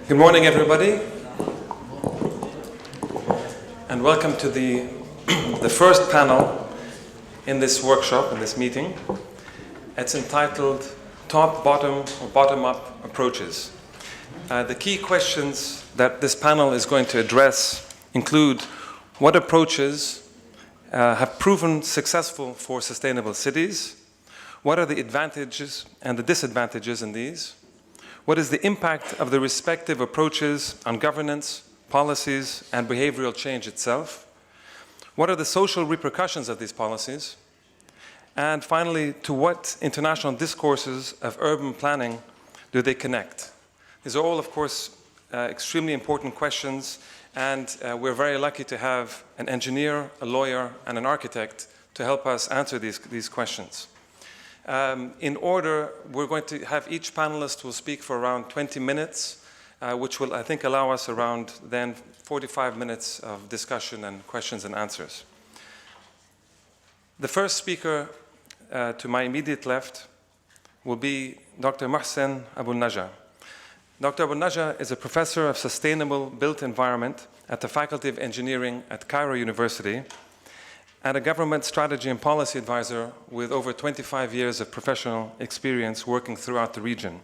Good morning, everybody, and welcome to the first panel in this workshop, in this meeting. It's entitled Top-Bottom or Bottom-Up Approaches. The key questions that this panel is going to address include what approaches have proven successful for sustainable cities, what are the advantages and the disadvantages in these, what is the impact of the respective approaches on governance, policies, and behavioral change itself? What are the social repercussions of these policies? And finally, to what international discourses of urban planning do they connect? These are all, of course, extremely important questions, and we're very lucky to have an engineer, a lawyer, and an architect to help us answer these questions. In order, we're going to have each panelist will speak for around 20 minutes, which will, I think, allow us around then 45 minutes of discussion and questions and answers. The first speaker to my immediate left will be Dr. Mohsen Abou-Najah. Dr. Abou-Najah is a professor of sustainable built environment at the Faculty of Engineering at Cairo University, and a government strategy and policy advisor with over 25 years of professional experience working throughout the region.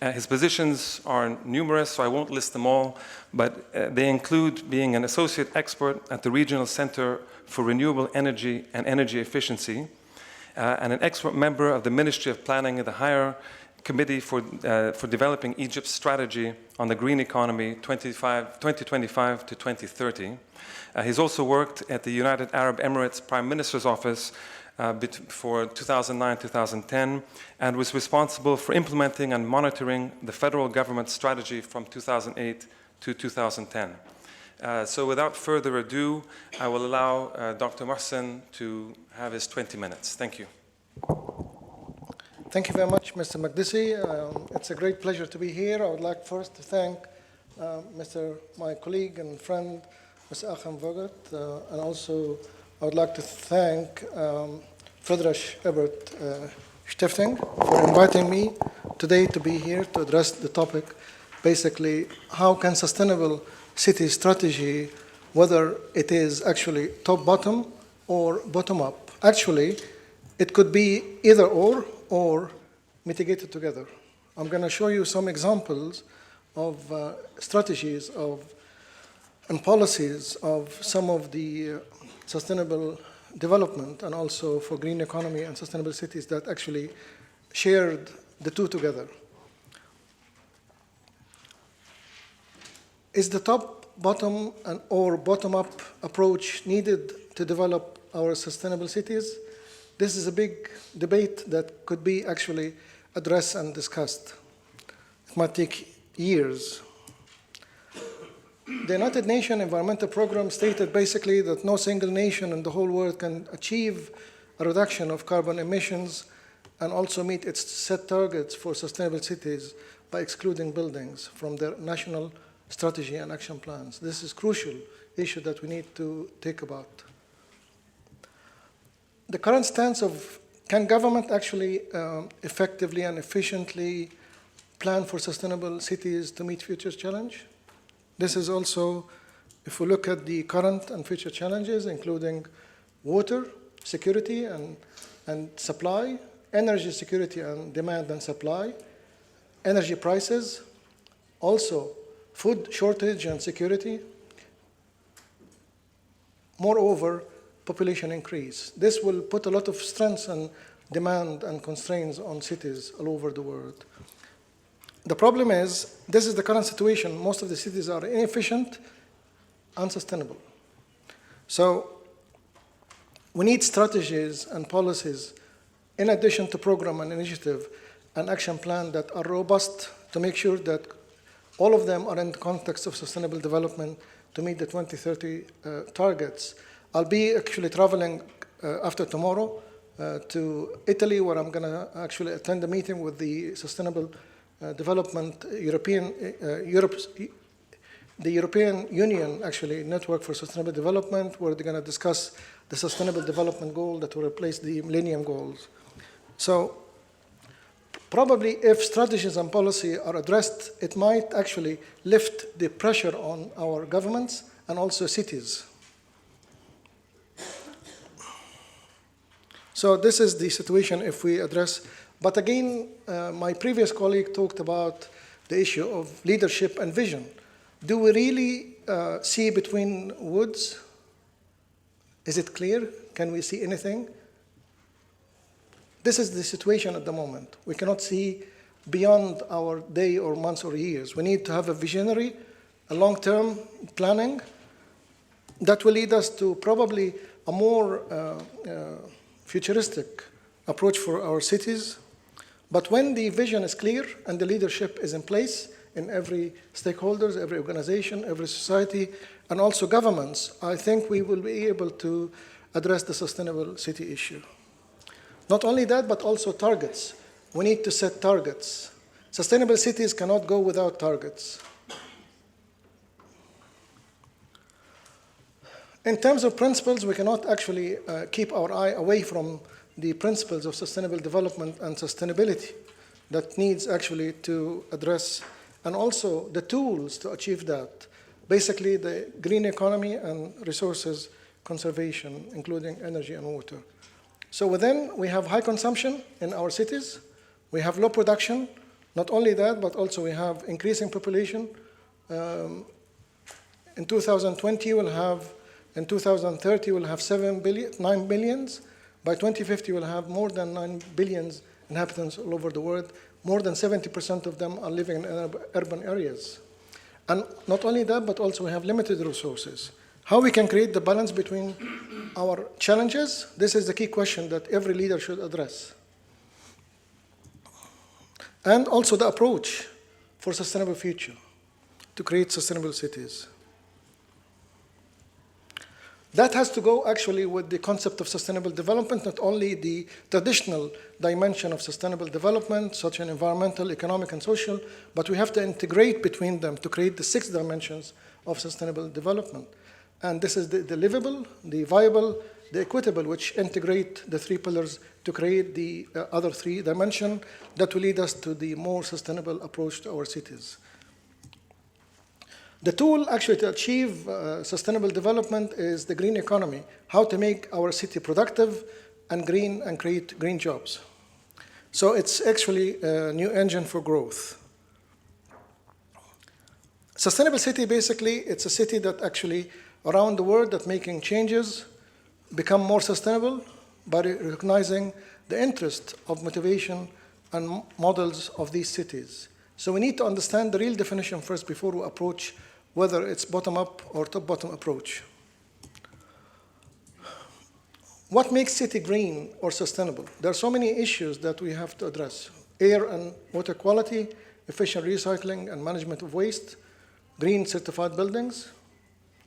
His positions are numerous, so I won't list them all, but they include being an associate expert at the Regional Center for Renewable Energy and Energy Efficiency, and an expert member of the Ministry of Planning and the Higher Committee for Developing Egypt's Strategy on the Green Economy 2025 to 2030. He's also worked at the United Arab Emirates Prime Minister's Office for 2009-2010 and was responsible for implementing and monitoring the federal government strategy from 2008 to 2010. So without further ado, I will allow Dr. Mohsen to have his 20 minutes. Thank you. Thank you very much, Mr. Makdisi. It's a great pleasure to be here. I would like first to thank my colleague and friend, Mr. Issam, and also I would like to thank Friedrich-Ebert-Stiftung for inviting me today to be here to address the topic, basically, how can sustainable city strategy, whether it is actually top-bottom or bottom-up. Actually, it could be either or mitigated together. I'm going to show you some examples of strategies and policies of some of the sustainable development and also for green economy and sustainable cities that actually shared the two together. Is the top-bottom or bottom-up approach needed to develop our sustainable cities? This is a big debate that could be actually addressed and discussed. It might take years. The United Nations Environmental Programme stated basically that no single nation in the whole world can achieve a reduction of carbon emissions and also meet its set targets for sustainable cities by excluding buildings from their national strategy and action plans. This is a crucial issue that we need to think about. The current stance of can government actually effectively and efficiently plan for sustainable cities to meet future challenge? This is also, if we look at the current and future challenges, including water security and supply, energy security and demand and supply, energy prices, also food shortage and security, moreover, population increase. This will put a lot of stress and demand and constraints on cities all over the world. The problem is, this is the current situation. Most of the cities are inefficient, unsustainable. So we need strategies and policies in addition to program and initiative and action plan that are robust to make sure that all of them are in the context of sustainable development to meet the 2030 targets. I'll be actually traveling after tomorrow to Italy, where I'm going to actually attend a meeting with the Sustainable Development the European Union actually Network for Sustainable Development, where they're going to discuss the Sustainable Development Goal that will replace the Millennium Goals. So Probably if strategies and policy are addressed, it might actually lift the pressure on our governments and also cities. So this is the situation if we address, but again, my previous colleague talked about the issue of leadership and vision. Do we really see between woods? Is it clear? Can we see anything? This is the situation at the moment. We cannot see beyond our day or months or years. We need to have a visionary, a long-term planning that will lead us to probably a more futuristic approach for our cities. But when the vision is clear and the leadership is in place in every stakeholders, every organization, every society, and also governments, I think we will be able to address the sustainable city issue. Not only that, but also targets. We need to set targets. Sustainable cities cannot go without targets. In terms of principles, we cannot actually keep our eye away from the principles of sustainable development and sustainability that needs actually to address, and also the tools to achieve that. Basically, the green economy and resources conservation, including energy and water. So within, we have high consumption in our cities. We have low production. Not only that, but also we have increasing population. In 2020, we'll have, in 2030, we'll have 9 billions. By 2050, we'll have more than 9 billion inhabitants all over the world. More than 70% of them are living in urban areas. And not only that, but also we have limited resources. How we can create the balance between our challenges? This is the key question that every leader should address. And also the approach for sustainable future, to create sustainable cities. That has to go actually with the concept of sustainable development, not only the traditional dimension of sustainable development, such as environmental, economic, and social, but we have to integrate between them to create the 6 dimensions of sustainable development. And this is the livable, the viable, the equitable, which integrate the 3 pillars to create the other 3 dimensions that will lead us to the more sustainable approach to our cities. The tool actually to achieve sustainable development is the green economy, how to make our city productive and green and create green jobs. So it's actually a new engine for growth. Sustainable city, basically, it's a city that actually around the world that making changes become more sustainable by recognizing the interest of motivation and models of these cities. So we need to understand the real definition first before we approach whether it's bottom-up or top-bottom approach. What makes city green or sustainable? There are so many issues that we have to address. Air and water quality, efficient recycling and management of waste, green certified buildings,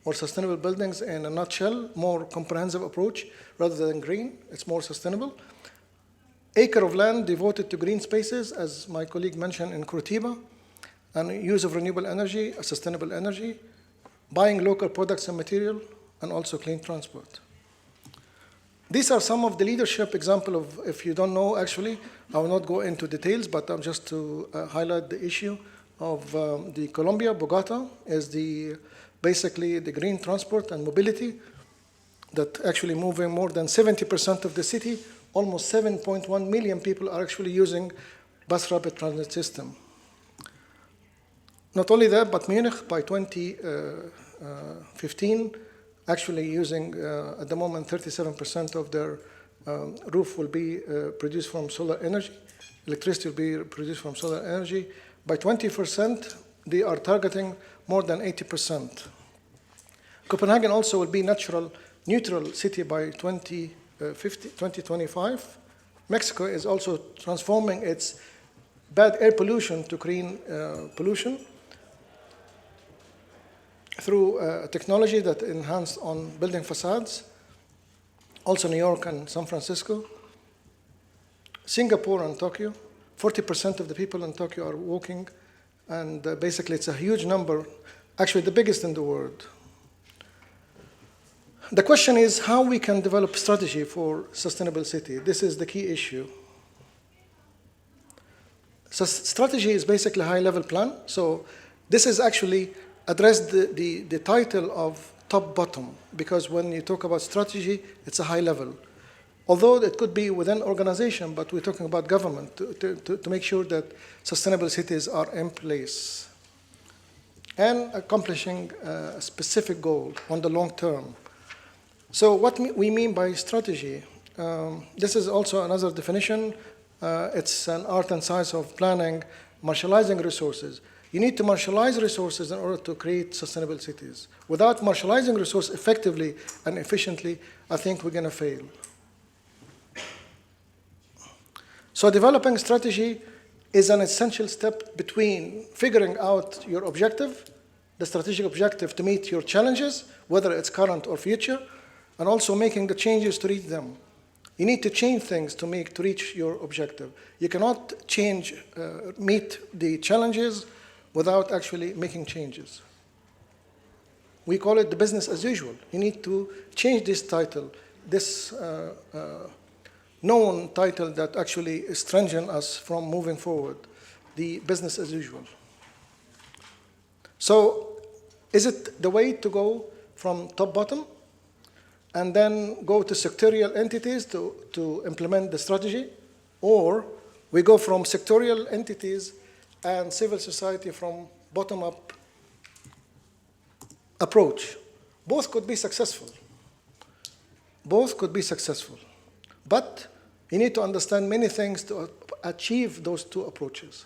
or sustainable buildings in a nutshell, more comprehensive approach rather than green, it's more sustainable. Acre of land devoted to green spaces, as my colleague mentioned in Curitiba, and use of renewable energy, sustainable energy, buying local products and material, and also clean transport. These are some of the leadership example of, if you don't know actually, I will not go into details, but just to highlight the issue of the Colombia, Bogota, is basically the green transport and mobility that actually moving more than 70% of the city. Almost 7.1 million people are actually using bus rapid transit system. Not only that, but Munich by 2015, actually using, at the moment, 37% of their roof will be produced from solar energy. Electricity will be produced from solar energy. By 20%, they are targeting more than 80%. Copenhagen also will be neutral city by 2025. Mexico is also transforming its bad air pollution to green pollution through technology that enhanced on building facades. Also New York and San Francisco. Singapore and Tokyo. 40% of the people in Tokyo are walking, and basically it's a huge number, actually the biggest in the world. The question is how we can develop strategy for sustainable city. This is the key issue. So strategy is basically a high-level plan. So this is actually addressed the title of top-bottom, because when you talk about strategy, it's a high level. Although it could be within organization, but we're talking about government to make sure that sustainable cities are in place and accomplishing a specific goal on the long term. So what we mean by strategy, this is also another definition. It's an art and science of planning, marshalizing resources. You need to marshalize resources in order to create sustainable cities. Without marshalizing resources effectively and efficiently, I think we're going to fail. So developing strategy is an essential step between figuring out your objective, the strategic objective to meet your challenges, whether it's current or future, and also making the changes to reach them. You need to change things to reach your objective. You cannot meet the challenges without actually making changes. We call it the business as usual. You need to change this title, this known title that actually strengthens us from moving forward, the business as usual. So is it the way to go from top-bottom and then go to sectorial entities to implement the strategy? Or we go from sectorial entities and civil society from bottom-up approach? Both could be successful. Both could be successful. But you need to understand many things to achieve those two approaches.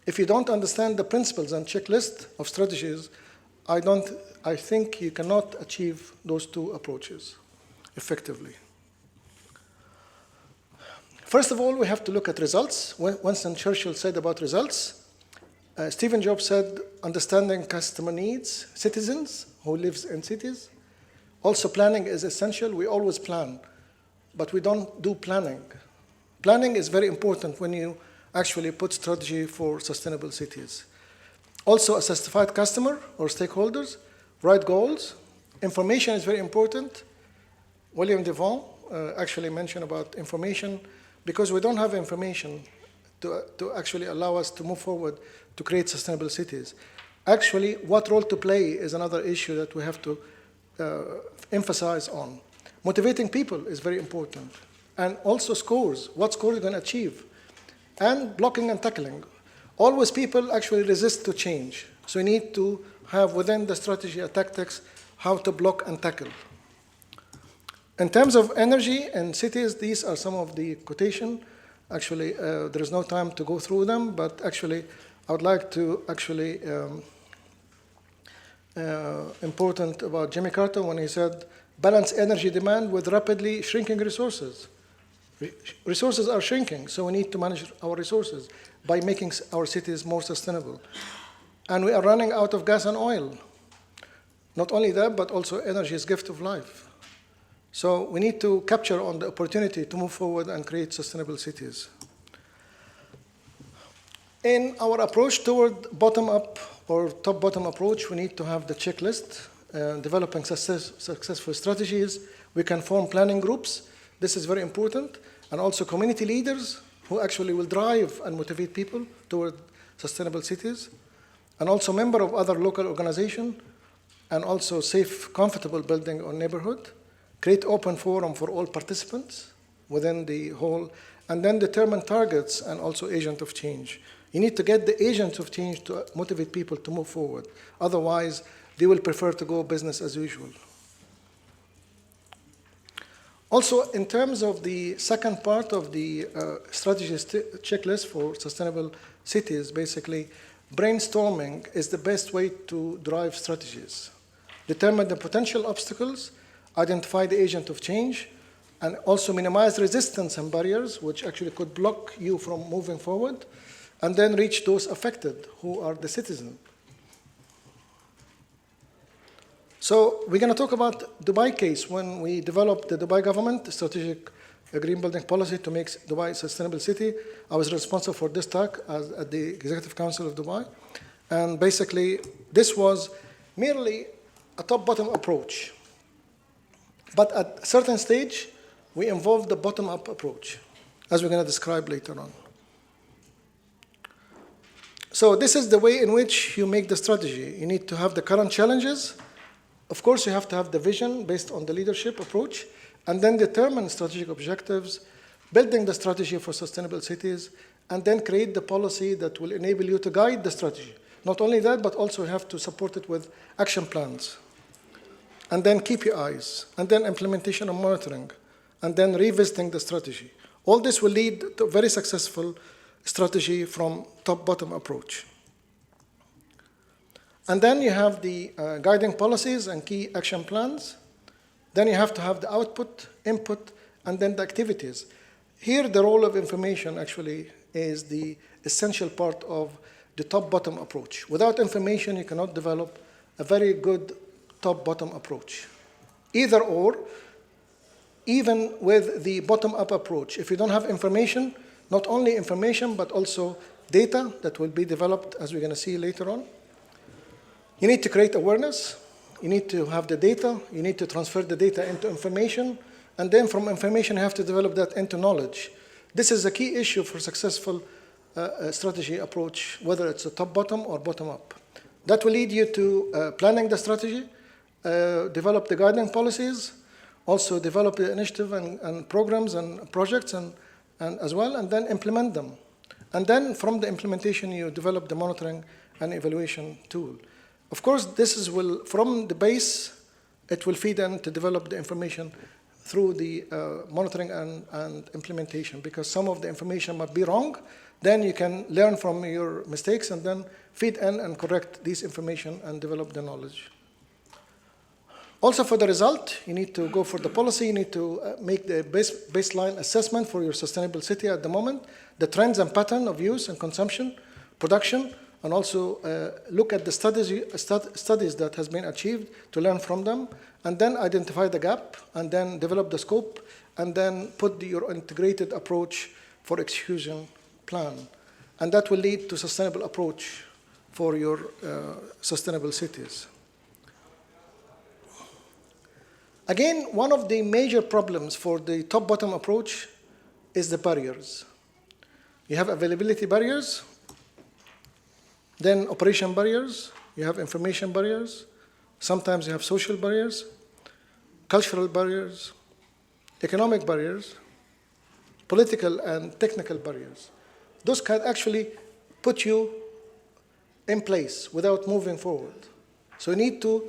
If you don't understand the principles and checklist of strategies, I think you cannot achieve those two approaches effectively. First of all, we have to look at results. Winston Churchill said about results. Stephen Jobs said, understanding customer needs, citizens who live in cities. Also, planning is essential. We always plan, but we don't do planning. Planning is very important when you actually put strategy for sustainable cities. Also, a satisfied customer or stakeholders, right goals. Information is very important. William Devon actually mentioned about information, because we don't have information to actually allow us to move forward to create sustainable cities. Actually, what role to play is another issue that we have to emphasize on. Motivating people is very important. And also scores, what score you're going to achieve. And blocking and tackling. Always people actually resist to change. So you need to have within the strategy a tactics how to block and tackle. In terms of energy and cities, these are some of the quotation. Actually, there is no time to go through them, but actually, I would like to actually important about Jimmy Carter when he said, balance energy demand with rapidly shrinking resources. Resources are shrinking, so we need to manage our resources by making our cities more sustainable. And we are running out of gas and oil. Not only that, but also energy is gift of life. So we need to capture on the opportunity to move forward and create sustainable cities. In our approach toward bottom-up or top-bottom approach, we need to have the checklist, developing successful strategies. We can form planning groups. This is very important. And also community leaders who actually will drive and motivate people toward sustainable cities. And also member of other local organizations. And also safe, comfortable building or neighborhood. Create open forum for all participants within the whole. And then determine targets and also agent of change. You need to get the agents of change to motivate people to move forward. Otherwise, they will prefer to go business as usual. Also, in terms of the second part of the strategy checklist for sustainable cities, basically, brainstorming is the best way to drive strategies. Determine the potential obstacles, identify the agent of change, and also minimize resistance and barriers, which actually could block you from moving forward, and then reach those affected, who are the citizens. So we're going to talk about Dubai case when we developed the Dubai government strategic green building policy to make Dubai a sustainable city. I was responsible for this talk at the Executive Council of Dubai. And basically, this was merely a top-bottom approach. But at a certain stage, we involved the bottom-up approach, as we're going to describe later on. So this is the way in which you make the strategy. You need to have the current challenges. Of course, you have to have the vision based on the leadership approach, and then determine strategic objectives, building the strategy for sustainable cities, and then create the policy that will enable you to guide the strategy. Not only that, but also you have to support it with action plans. And then KPIs, and then implementation and monitoring, and then revisiting the strategy. All this will lead to a very successful strategy from top-bottom approach. And then you have the guiding policies and key action plans. Then you have to have the output, input, and then the activities. Here, the role of information actually is the essential part of the top-bottom approach. Without information, you cannot develop a very good top-bottom approach. Either or, even with the bottom-up approach, if you don't have information, not only information, but also data that will be developed, as we're going to see later on. You need to create awareness. You need to have the data. You need to transfer the data into information. And then from information, you have to develop that into knowledge. This is a key issue for successful strategy approach, whether it's a top-bottom or bottom-up. That will lead you to planning the strategy, develop the guiding policies, also develop the initiative and programs and projects and as well, and then implement them. And then from the implementation, you develop the monitoring and evaluation tool. Of course, from the base, it will feed in to develop the information through the monitoring and implementation, because some of the information might be wrong. Then you can learn from your mistakes and then feed in and correct these information and develop the knowledge. Also for the result, you need to go for the policy. You need to make the baseline assessment for your sustainable city at the moment, the trends and pattern of use and consumption, production, and also look at the studies that has been achieved to learn from them, and then identify the gap, and then develop the scope, and then put your integrated approach for execution plan. And that will lead to sustainable approach for your sustainable cities. Again, one of the major problems for the top-bottom approach is the barriers. You have availability barriers, then operation barriers, you have information barriers, sometimes you have social barriers, cultural barriers, economic barriers, political and technical barriers. Those can actually put you in place without moving forward. So you need to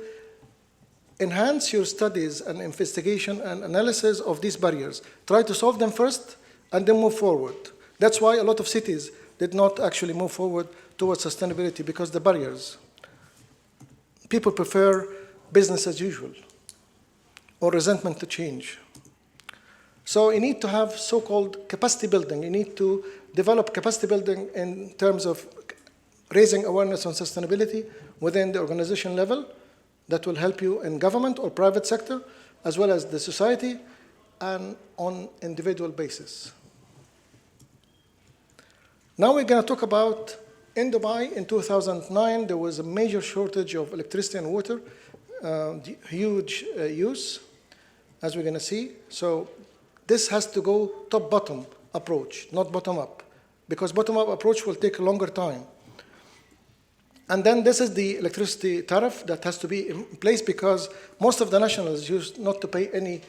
enhance your studies and investigation and analysis of these barriers. Try to solve them first and then move forward. That's why a lot of cities did not actually move forward towards sustainability, because the barriers. People prefer business as usual or resentment to change. So you need to have so-called capacity building. You need to develop capacity building in terms of raising awareness on sustainability within the organization level. That will help you in government or private sector, as well as the society, and on individual basis. Now we're going to talk about, in Dubai in 2009, there was a major shortage of electricity and water, huge use, as we're going to see. So this has to go top-bottom approach, not bottom-up, because bottom-up approach will take a longer time. And then this is the electricity tariff that has to be in place, because most of the nationals used not to pay any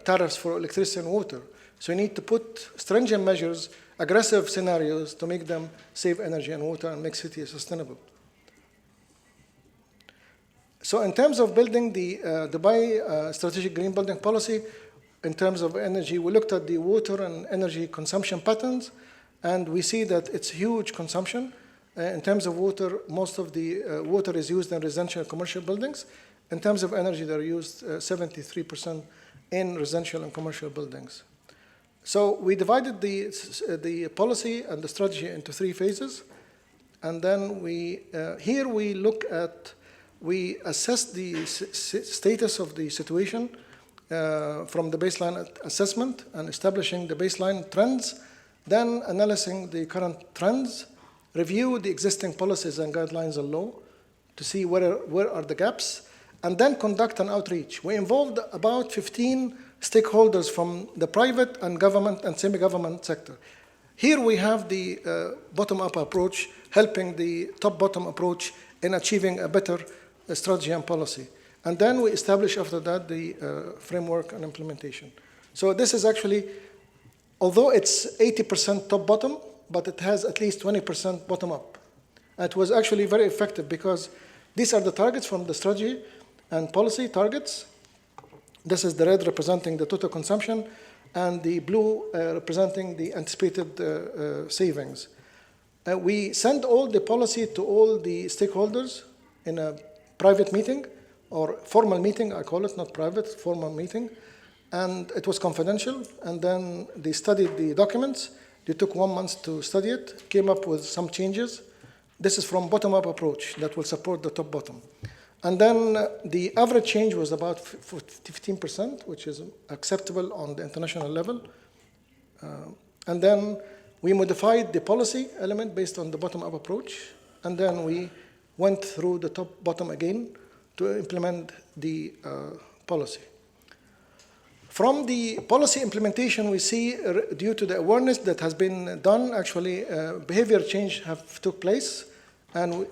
tariffs for electricity and water. So you need to put stringent measures, aggressive scenarios to make them save energy and water and make cities sustainable. So in terms of building the Dubai Strategic Green Building Policy, in terms of energy, we looked at the water and energy consumption patterns, and we see that it's huge consumption. In terms of water, most of the water is used in residential and commercial buildings. In terms of energy, they're used 73% in residential and commercial buildings. So we divided the policy and the strategy into 3 phases. And then here we assess the status of the situation from the baseline assessment and establishing the baseline trends, then analyzing the current trends, review the existing policies and guidelines and law to see where are the gaps, and then conduct an outreach. We involved about 15 stakeholders from the private and government and semi-government sector. Here we have the bottom-up approach, helping the top-bottom approach in achieving a better strategy and policy. And then we establish after that the framework and implementation. So this is actually, although it's 80% top-bottom, but it has at least 20% bottom-up. It was actually very effective because these are the targets from the strategy and policy targets. This is the red representing the total consumption, and the blue representing the anticipated savings. We send all the policy to all the stakeholders in a private meeting, or formal meeting, I call it, not private, formal meeting. And it was confidential, and then they studied the documents. They took 1 month to study it, came up with some changes. This is from bottom-up approach that will support the top-bottom. And then the average change was about 15%, which is acceptable on the international level. And then we modified the policy element based on the bottom-up approach. And then we went through the top-bottom again to implement the policy. From the policy implementation, we see, due to the awareness that has been done, actually, behavior change have took place. And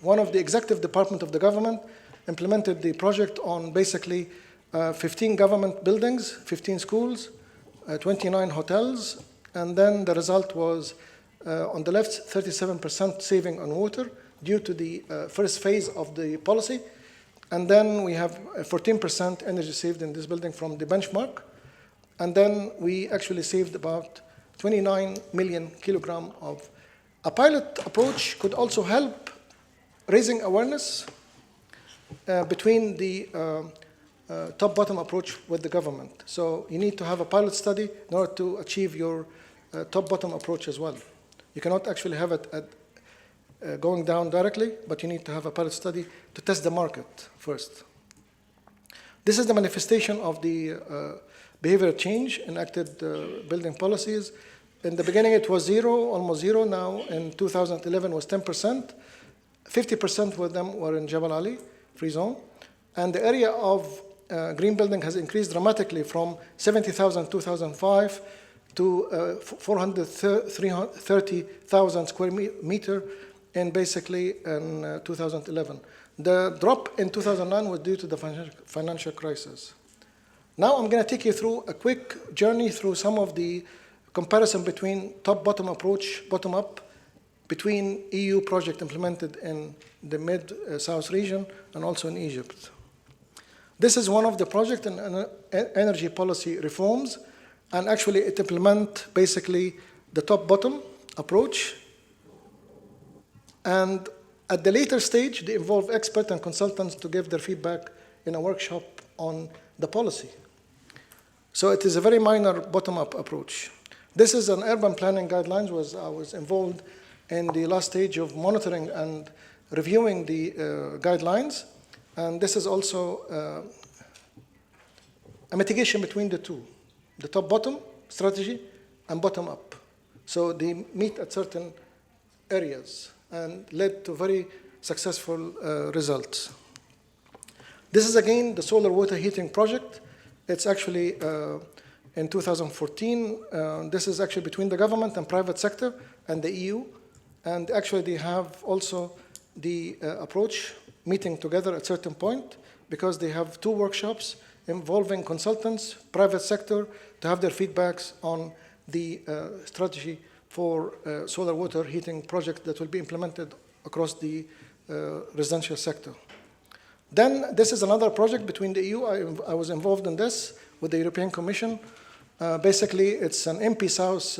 one of the executive department of the government implemented the project on basically 15 government buildings, 15 schools, 29 hotels, and then the result was, on the left, 37% saving on water due to the first phase of the policy. And then we have 14% energy saved in this building from the benchmark. And then we actually saved about 29 million kilogram of. A pilot approach could also help raising awareness between the top-bottom approach with the government. So you need to have a pilot study in order to achieve your top-bottom approach as well. You cannot actually have it at going down directly, but you need to have a pilot study to test the market first. This is the manifestation of the behavior change enacted building policies. In the beginning, it was zero, almost zero. Now, in 2011, was 10%. 50% of them were in Jabal Ali, free zone. And the area of green building has increased dramatically from 70,000 in 2005 to 430,000 square meter in basically in 2011. The drop in 2009 was due to the financial crisis. Now I'm going to take you through a quick journey through some of the comparison between top-bottom approach, bottom-up, between EU project implemented in the Mid-South region and also in Egypt. This is one of the project in energy policy reforms, and actually it implements basically the top-bottom approach. And at the later stage, they involve experts and consultants to give their feedback in a workshop on the policy. So it is a very minor bottom-up approach. This is an urban planning guidelines. I was involved in the last stage of monitoring and reviewing the guidelines. And this is also a mitigation between the two, the top-bottom strategy and bottom-up. So they meet at certain areas and led to very successful results. This is again the solar water heating project. It's actually in 2014, this is actually between the government and private sector and the EU. And actually they have also the approach meeting together at a certain point because they have 2 workshops involving consultants, private sector, to have their feedbacks on the strategy for solar water heating project that will be implemented across the residential sector. Then this is another project between the EU. I was involved in this with the European Commission. Basically, it's an MP South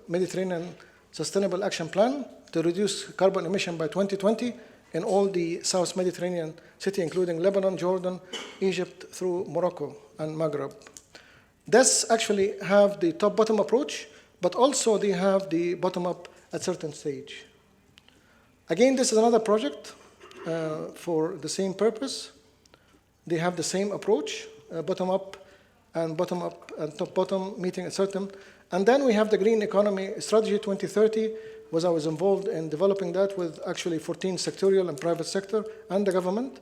Mediterranean Sustainable Action Plan to reduce carbon emission by 2020 in all the South Mediterranean cities, including Lebanon, Jordan, Egypt, through Morocco and Maghreb. This actually have the top-bottom approach, but also they have the bottom-up at certain stage. Again, this is another project for the same purpose. They have the same approach, bottom-up and top-bottom meeting at certain. And then we have the Green Economy Strategy 2030, was I was involved in developing that with actually 14 sectorial and private sector and the government.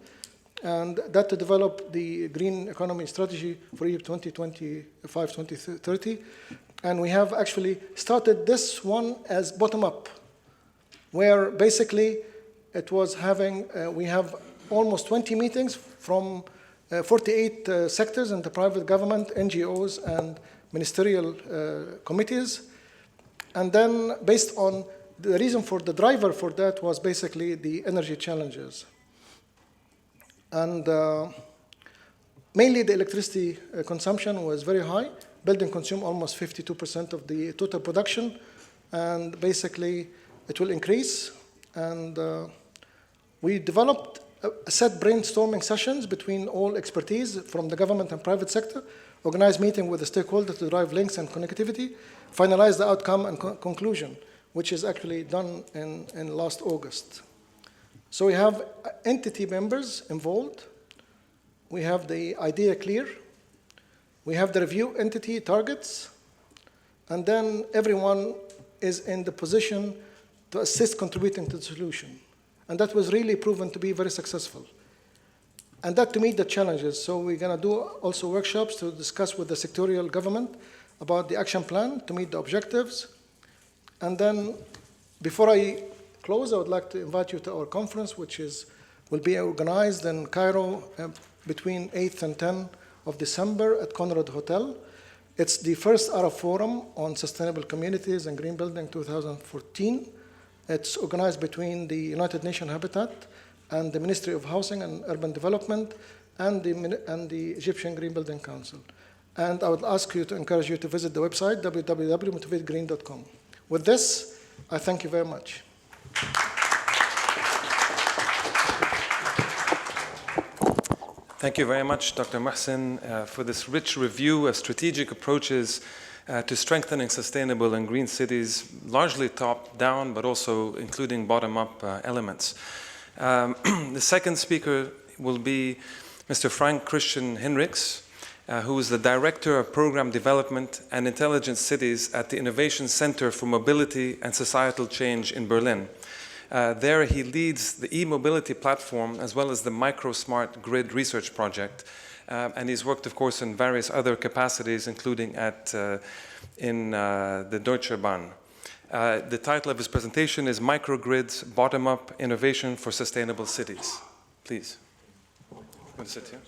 And that to develop the Green Economy Strategy for Egypt 2025-2030. And we have actually started this one as bottom-up, where basically it was having, we have almost 20 meetings from 48 sectors in the private government, NGOs, and ministerial committees. And then based on the reason for the driver for that was basically the energy challenges. And mainly the electricity consumption was very high. Building consumed almost 52% of the total production. And basically it will increase. And we developed a set brainstorming sessions between all expertise from the government and private sector, organized meeting with the stakeholders to drive links and connectivity, finalize the outcome and conclusion, which is actually done in last August. So we have entity members involved. We have the idea clear. We have the review entity targets. And then everyone is in the position to assist contributing to the solution. And that was really proven to be very successful. And that to meet the challenges. So we're going to do also workshops to discuss with the sectorial government about the action plan to meet the objectives. And then before I close, I would like to invite you to our conference, which will be organized in Cairo between 8th and 10th of December at Conrad Hotel. It's the first Arab Forum on Sustainable Communities and Green Building 2014. It's organized between the United Nations Habitat and the Ministry of Housing and Urban Development and the Egyptian Green Building Council. And I would ask you to encourage you to visit the website, www.motivategreen.com. With this, I thank you very much. Thank you very much, Dr. Mohsen, for this rich review of strategic approaches to strengthening sustainable and green cities, largely top-down, but also including bottom-up elements. The second speaker will be Mr. Frank Christian Hinrichs, who is the Director of Program Development and Intelligent Cities at the Innovation Center for Mobility and Societal Change in Berlin. There he leads the e-mobility platform as well as the micro-smart grid research project. And he's worked, of course, in various other capacities, including in the Deutsche Bahn. The title of his presentation is Microgrids, Bottom-Up Innovation for Sustainable Cities. Please. You want to sit here?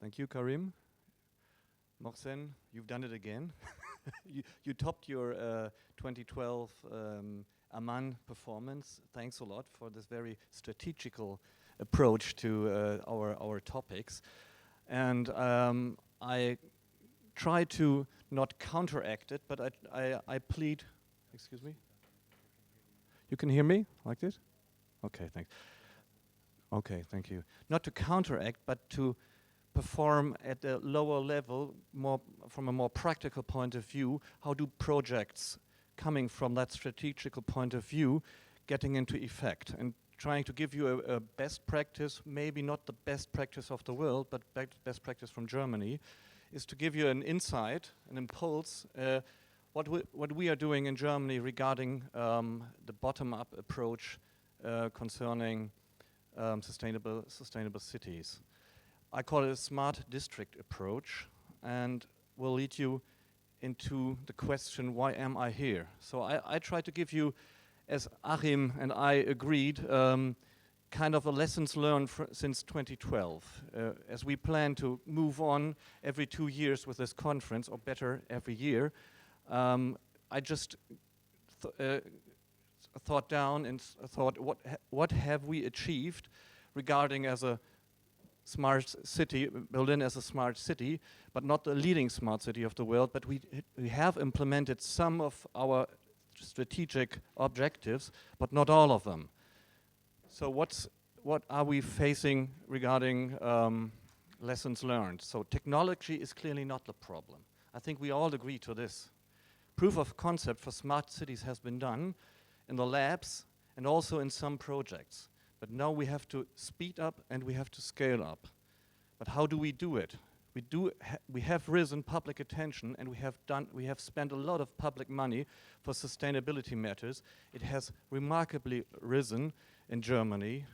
Thank you, Karim. Mohsen, you've done it again. you topped your 2012 Amman performance. Thanks a lot for this very strategical approach to our topics. And I try to not counteract it, but I plead, excuse me? You can hear me like this? Okay, thanks. Okay, thank you. Not to counteract, but to perform at a lower level, more from a more practical point of view. How do projects coming from that strategical point of view getting into effect? And trying to give you a best practice, maybe not the best practice of the world, but best practice from Germany, is to give you an insight, an impulse, what we are doing in Germany regarding the bottom-up approach concerning sustainable cities. I call it a smart district approach, and will lead you into the question, why am I here? So I try to give you, as Achim and I agreed, kind of a lessons learned since 2012. As we plan to move on every 2 years with this conference, or better, every year, I just thought down and thought, what have we achieved regarding as a smart city, Berlin as a smart city, but not the leading smart city of the world, but we have implemented some of our strategic objectives, but not all of them. So what are we facing regarding lessons learned? So technology is clearly not the problem. I think we all agree to this. Proof of concept for smart cities has been done in the labs and also in some projects. But now we have to speed up and we have to scale up. But how do we do it? We have risen public attention, and we have spent a lot of public money for sustainability matters. It has remarkably risen in Germany.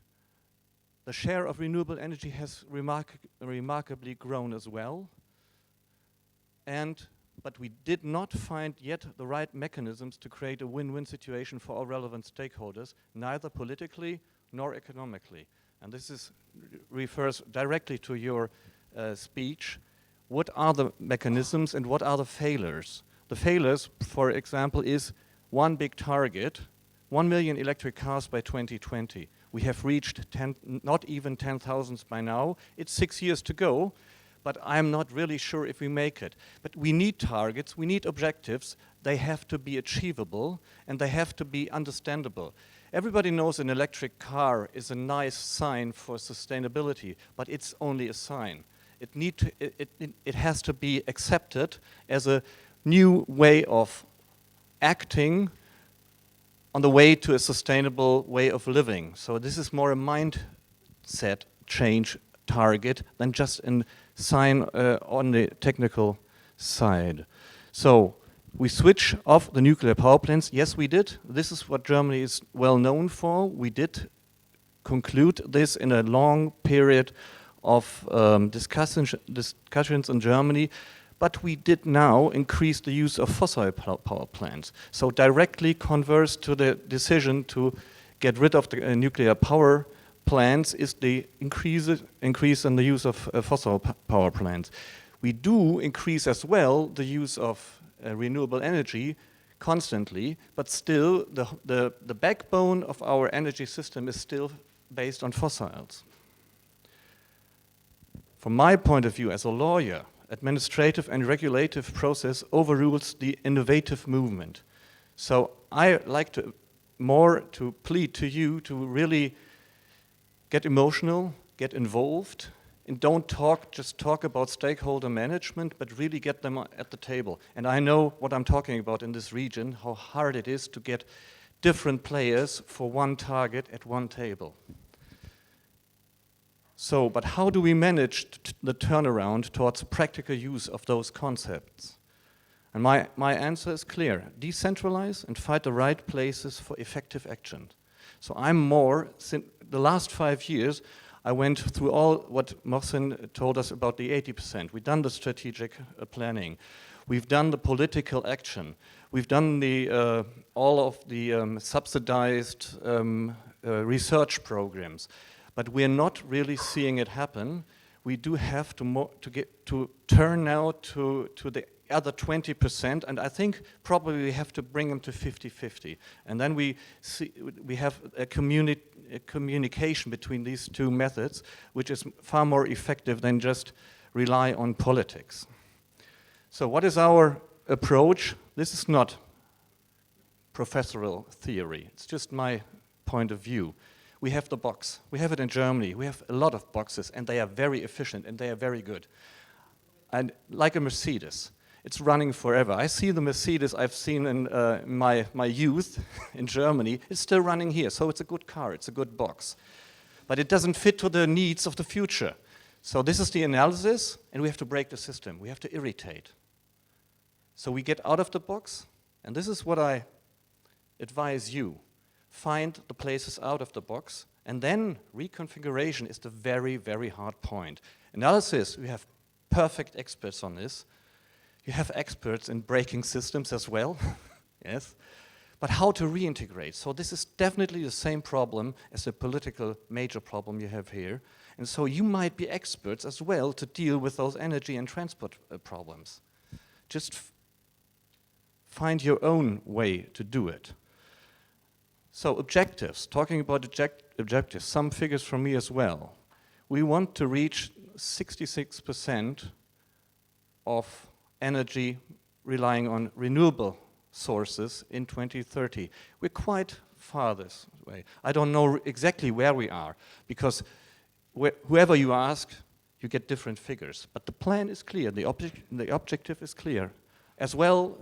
The share of renewable energy has remarkably grown as well. But we did not find yet the right mechanisms to create a win-win situation for all relevant stakeholders, neither politically nor economically. And this refers directly to your speech. What are the mechanisms and what are the failures? The failures, for example, is one big target, 1 million electric cars by 2020. We have reached not even 10,000 by now. It's 6 years to go, but I'm not really sure if we make it. But we need targets, we need objectives. They have to be achievable and they have to be understandable. Everybody knows an electric car is a nice sign for sustainability, but it's only a sign. It has to be accepted as a new way of acting on the way to a sustainable way of living. So this is more a mindset change target than just a sign on the technical side. So we switch off the nuclear power plants. Yes, we did. This is what Germany is well known for. We did conclude this in a long period of discussions in Germany, but we did now increase the use of fossil power plants. So directly converse to the decision to get rid of the nuclear power plants is the increase in the use of fossil power plants. We do increase as well the use of renewable energy constantly, but still the backbone of our energy system is still based on fossils. From my point of view as a lawyer, administrative and regulative process overrules the innovative movement. So I like to plead to you to really get emotional, get involved, and don't just talk about stakeholder management, but really get them at the table. And I know what I'm talking about in this region, how hard it is to get different players for one target at one table. So, but how do we manage the turnaround towards practical use of those concepts? And my answer is clear. Decentralize and find the right places for effective action. So the last 5 years, I went through all what Mohsen told us about the 80%. We've done the strategic planning. We've done the political action. We've done all of the subsidized research programs. But we're not really seeing it happen. We do have to turn now to the other 20%, and I think probably we have to bring them to 50-50. And then we have a communication between these two methods, which is far more effective than just rely on politics. So what is our approach? This is not professorial theory. It's just my point of view. We have the box. We have it in Germany. We have a lot of boxes, and they are very efficient, and they are very good. And like a Mercedes, it's running forever. I see the Mercedes I've seen in my youth in Germany. It's still running here, so it's a good car. It's a good box. But it doesn't fit to the needs of the future. So this is the analysis, and we have to break the system. We have to irritate. So we get out of the box, and this is what I advise you. Find the places out of the box, and then reconfiguration is the very, very hard point. Analysis, we have perfect experts on this. You have experts in breaking systems as well, yes. But how to reintegrate? So this is definitely the same problem as the political major problem you have here. And so you might be experts as well to deal with those energy and transport problems. Just find your own way to do it. So objectives, talking about objectives, some figures from me as well. We want to reach 66% of energy relying on renewable sources in 2030. We're quite far this way. I don't know exactly where we are, because whoever you ask, you get different figures. But the plan is clear, the objective is clear. As well,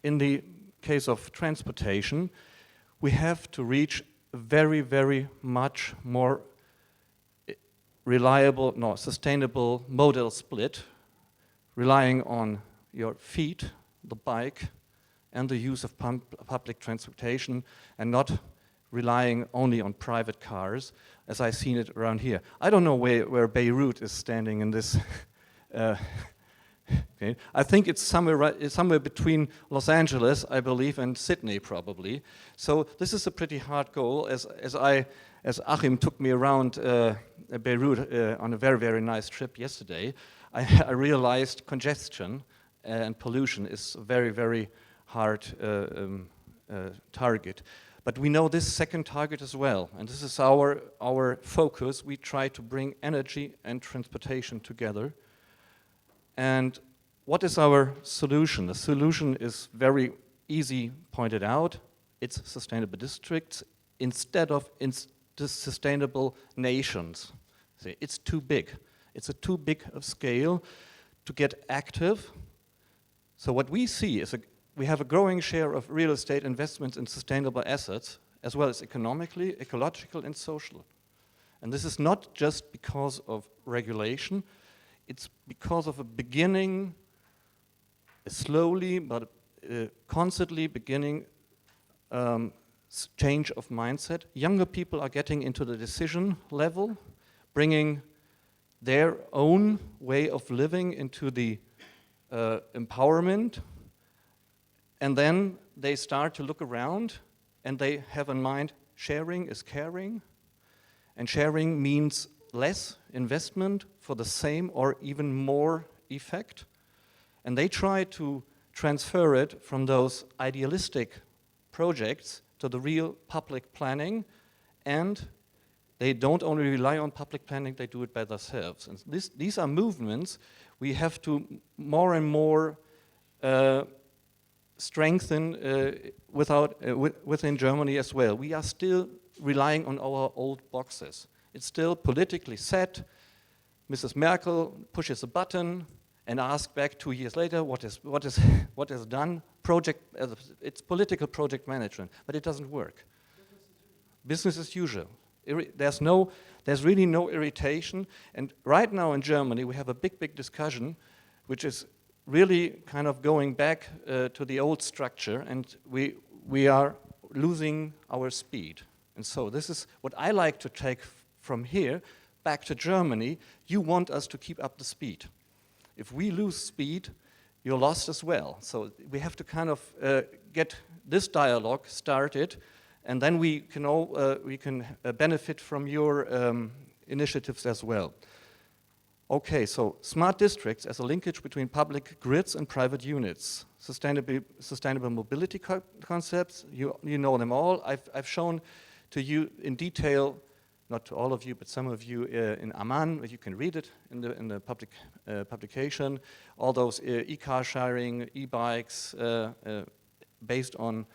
in the case of transportation, we have to reach a very, very much more reliable, no, sustainable modal split, relying on your feet, the bike, and the use of public transportation, and not relying only on private cars, as I've seen it around here. I don't know where Beirut is standing in this. Okay. I think it's somewhere between Los Angeles, I believe, and Sydney, probably. So this is a pretty hard goal. As Achim took me around Beirut on a very, very nice trip yesterday, I realized congestion and pollution is a very, very hard target. But we know this second target as well, and this is our focus. We try to bring energy and transportation together. And what is our solution? The solution is very easy pointed out. It's sustainable districts instead of sustainable nations. See, it's too big. It's a too big of scale to get active. So what we see is we have a growing share of real estate investments in sustainable assets, as well as economically, ecological, and social. And this is not just because of regulation, it's because of a beginning, slowly but constantly beginning change of mindset. Younger people are getting into the decision level, bringing their own way of living into the empowerment, and then they start to look around and they have in mind sharing is caring, and sharing means less investment for the same or even more effect. And they try to transfer it from those idealistic projects to the real public planning, and they don't only rely on public planning, they do it by themselves. And these are movements we have to more and more strengthen within Germany as well. We are still relying on our old boxes. It's still politically set. Mrs. Merkel pushes a button and asks back 2 years later what is done. It's political project management, but it doesn't work. Business as usual. There's really no irritation. And right now in Germany we have a big discussion, which is really kind of going back to the old structure, and we are losing our speed. And so this is what I like to take from here back to Germany. You want us to keep up the speed. If we lose speed, you're lost as well. So we have to kind of get this dialogue started, and then we can benefit from your initiatives as well. Okay, so smart districts as a linkage between public grids and private units. Sustainable mobility concepts, you know them all. I've shown to you in detail, not to all of you, but some of you in Amman, you can read it in the public publication. All those e-car sharing, e-bikes, based on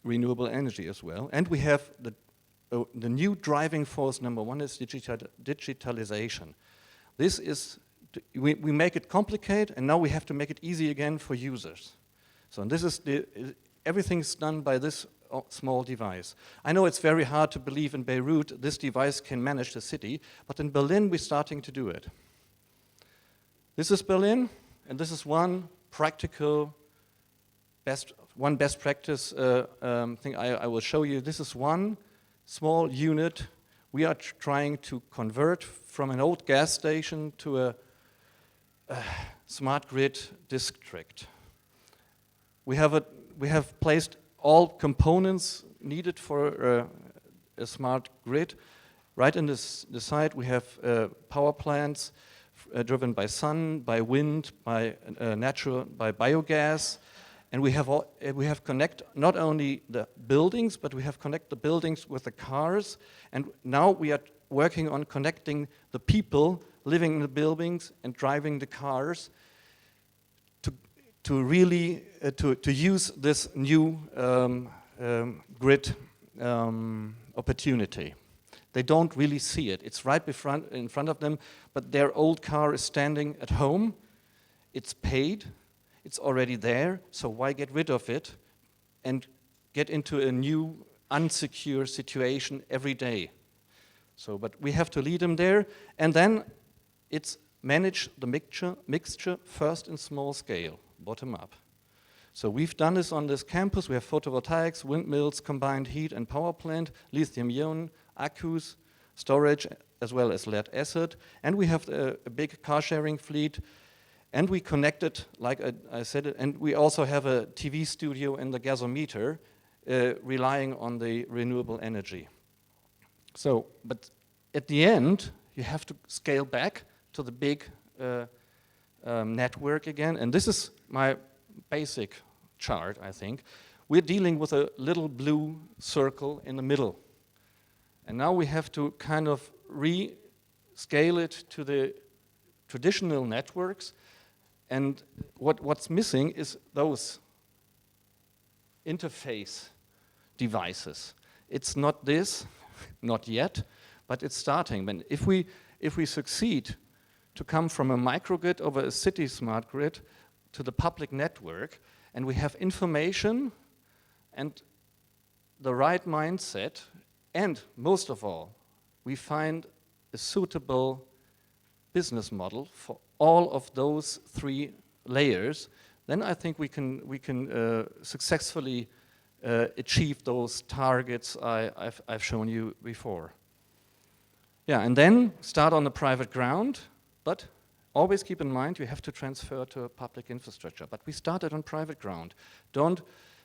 renewable energy as well. And we have the new driving force number one is digitalization. This is, we make it complicated, and now we have to make it easy again for users. So this is everything's done by this small device. I know it's very hard to believe in Beirut this device can manage the city, but in Berlin we're starting to do it. This is Berlin, and this is one practical best practice thing I will show you. This is one small unit we are trying to convert from an old gas station to a smart grid district. We have placed all components needed for a smart grid. Right in the side we have power plants driven by sun, by wind, by by biogas, and we have connect not only the buildings, but we have connect the buildings with the cars, and now we are working on connecting the people living in the buildings and driving the cars to really to use this new grid opportunity. They don't really see it. It's right in front of them, but their old car is standing at home. It's paid. It's already there, so why get rid of it and get into a new unsecure situation every day. So, but we have to lead them there, and then it's manage the mixture first in small scale, bottom up. So we've done this on this campus. We have photovoltaics, windmills, combined heat and power plant, lithium-ion, accus, storage, as well as lead acid. And we have a big car sharing fleet. And we connected, like I said, and we also have a TV studio and the gasometer relying on the renewable energy. So, but at the end, you have to scale back to the big network again. And this is my basic chart, I think. We're dealing with a little blue circle in the middle. And now we have to kind of rescale it to the traditional networks. And what's missing is those interface devices. It's not this, not yet, but it's starting. And if we succeed to come from a microgrid over a city smart grid to the public network, and we have information and the right mindset, and most of all, we find a suitable business model for all of those three layers, then I think we can successfully achieve those targets I've shown you before. Yeah, and then start on the private ground, but always keep in mind you have to transfer to a public infrastructure. But we started on private ground. Don't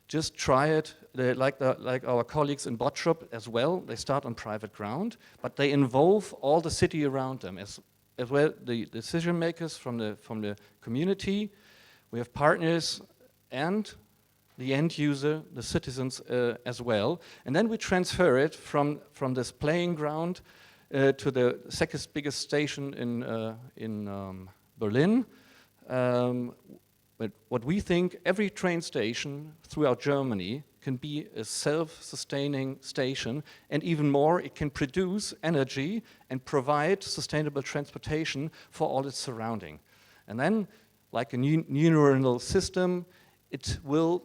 just try it like our colleagues in Bottrop as well. They start on private ground, but they involve all the city around them as well, the decision makers from the community. We have partners and the end user, the citizens as well. And then we transfer it from this playing ground to the second biggest station in Berlin. But what we think, every train station throughout Germany can be a self-sustaining station, and even more, it can produce energy and provide sustainable transportation for all its surrounding. And then, like a neuronal system, it will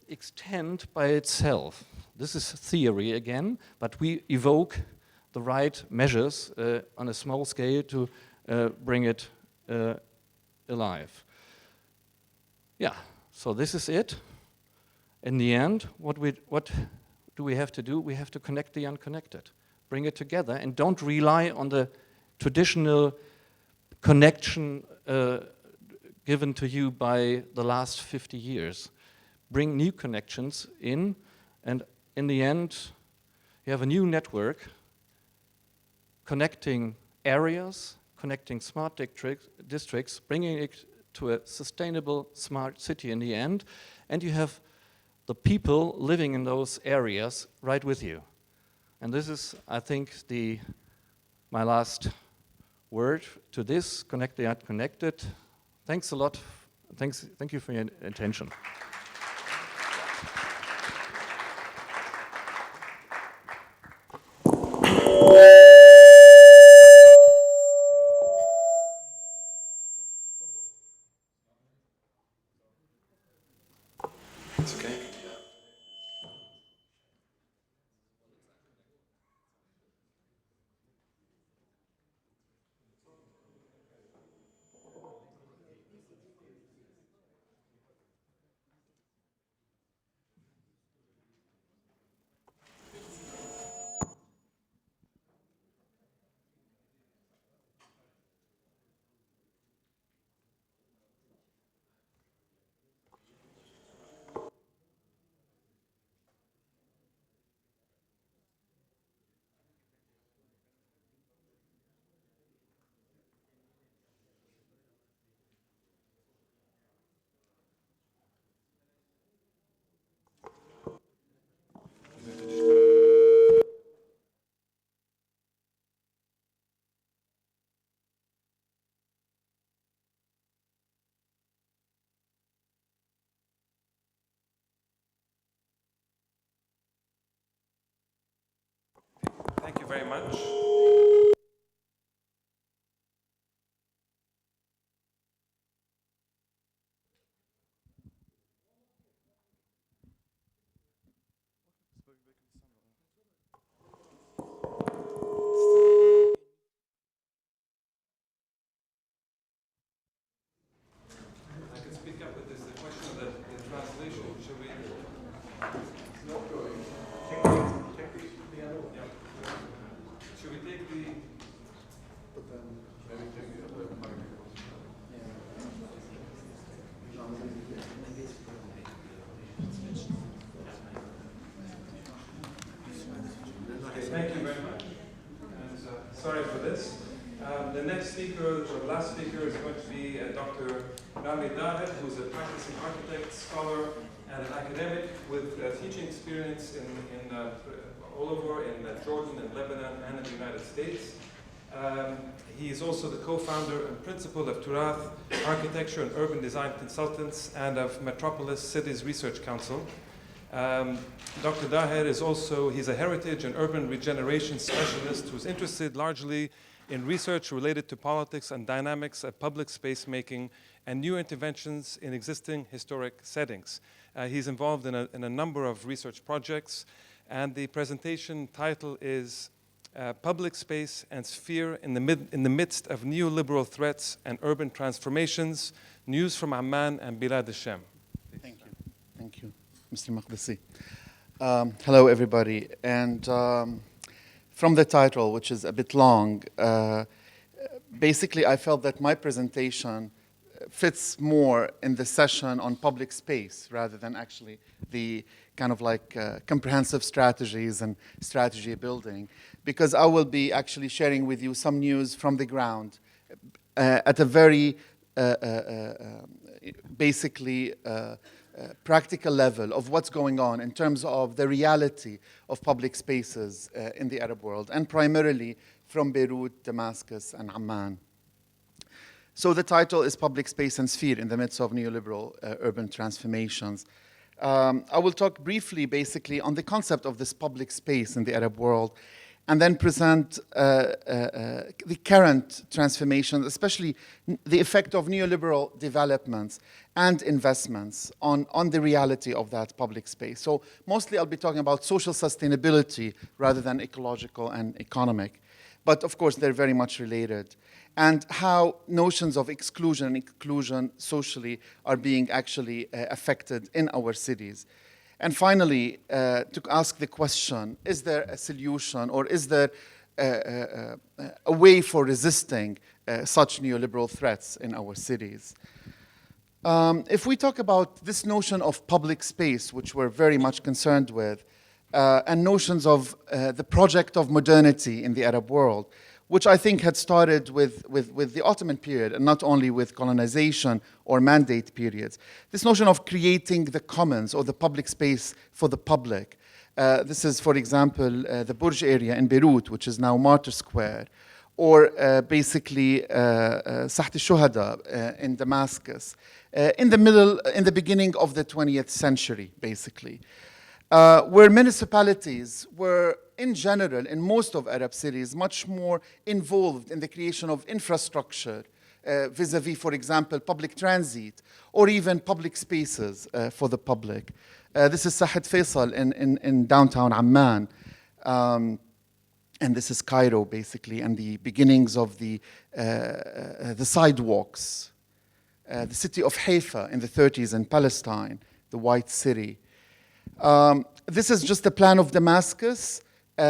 extend by itself. This is theory again, but we evoke the right measures on a small scale to bring it alive. Yeah, so this is it. In the end, what do we have to do? We have to connect the unconnected, bring it together, and don't rely on the traditional connection given to you by the last 50 years. Bring new connections in, and in the end, you have a new network connecting areas, connecting smart districts, bringing it to a sustainable smart city in the end, and you have the people living in those areas right with you. And this is, I think, my last word to this, connect the unconnected. Thanks a lot. Thank you for your attention. It's okay. Thank you very much. The next speaker, or last speaker, is going to be Dr. Rami Dahed, who's a practicing architect, scholar, and an academic with teaching experience all over in Jordan and Lebanon and in the United States. He is also the co-founder and principal of Turath Architecture and Urban Design Consultants and of Metropolis Cities Research Council. Dr. Dahed is also, he's a heritage and urban regeneration specialist who's interested largely in research related to politics and dynamics of public space making and new interventions in existing historic settings. He's involved in a number of research projects, and the presentation title is Public Space and Sphere in the Midst of Neoliberal Threats and Urban Transformations, News from Amman and Bilad al-Sham. Thank you. Thank you, Mr. Maqdisi. Hello, everybody. And from the title, which is a bit long, basically I felt that my presentation fits more in the session on public space rather than actually the kind of like comprehensive strategies and strategy building, because I will be actually sharing with you some news from the ground at a very basically practical level of what's going on in terms of the reality of public spaces in the Arab world, and primarily from Beirut, Damascus, and Amman. So the title is Public Space and Sphere in the Midst of Neoliberal Urban Transformations. I will talk briefly, basically, on the concept of this public space in the Arab world, and then present the current transformations, especially the effect of neoliberal developments and investments on the reality of that public space. So mostly I'll be talking about social sustainability rather than ecological and economic. But of course, they're very much related. And how notions of exclusion and inclusion socially are being actually affected in our cities. And finally, to ask the question, is there a solution or is there a way for resisting such neoliberal threats in our cities? If we talk about this notion of public space, which we're very much concerned with, and notions of the project of modernity in the Arab world, which I think had started with the Ottoman period, and not only with colonization or mandate periods. This notion of creating the commons or the public space for the public. This is, for example, the Burj area in Beirut, which is now Martyr Square, or basically Saht al-Shuhada in Damascus, in the beginning of the 20th century, basically. Where municipalities were, in general, in most of Arab cities, much more involved in the creation of infrastructure, vis-a-vis, for example, public transit, or even public spaces for the public. This is Sahed Faisal in downtown Amman. And this is Cairo, basically, and the beginnings of the sidewalks. The city of Haifa in the 30s in Palestine, the White City. This is just a plan of Damascus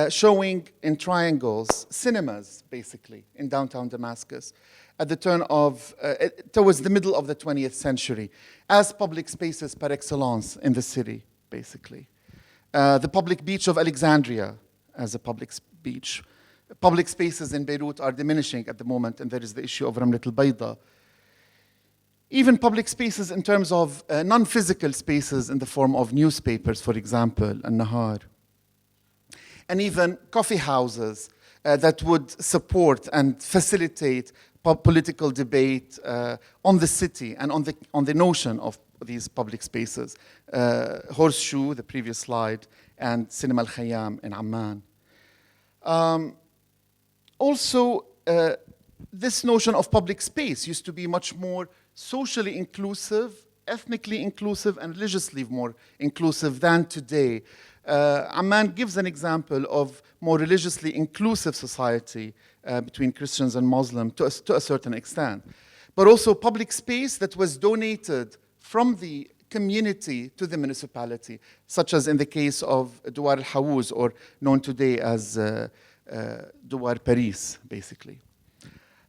showing in triangles cinemas, basically, in downtown Damascus at the turn of, towards the middle of the 20th century, as public spaces par excellence in the city, basically. The public beach of Alexandria as a public beach. Public spaces in Beirut are diminishing at the moment, and there is the issue of Ramlat al-Bayda. Even public spaces in terms of non-physical spaces in the form of newspapers, for example, An-Nahar. And even coffee houses that would support and facilitate political debate on the city and on the notion of these public spaces. Horseshoe, the previous slide, and Cinema Al-Khayyam in Amman. Also, this notion of public space used to be much more socially inclusive, ethnically inclusive, and religiously more inclusive than today. Amman gives an example of more religiously inclusive society between Christians and Muslims to a certain extent. But also public space that was donated from the community to the municipality, such as in the case of Douar al-Hawuz, or known today as Douar Paris, basically.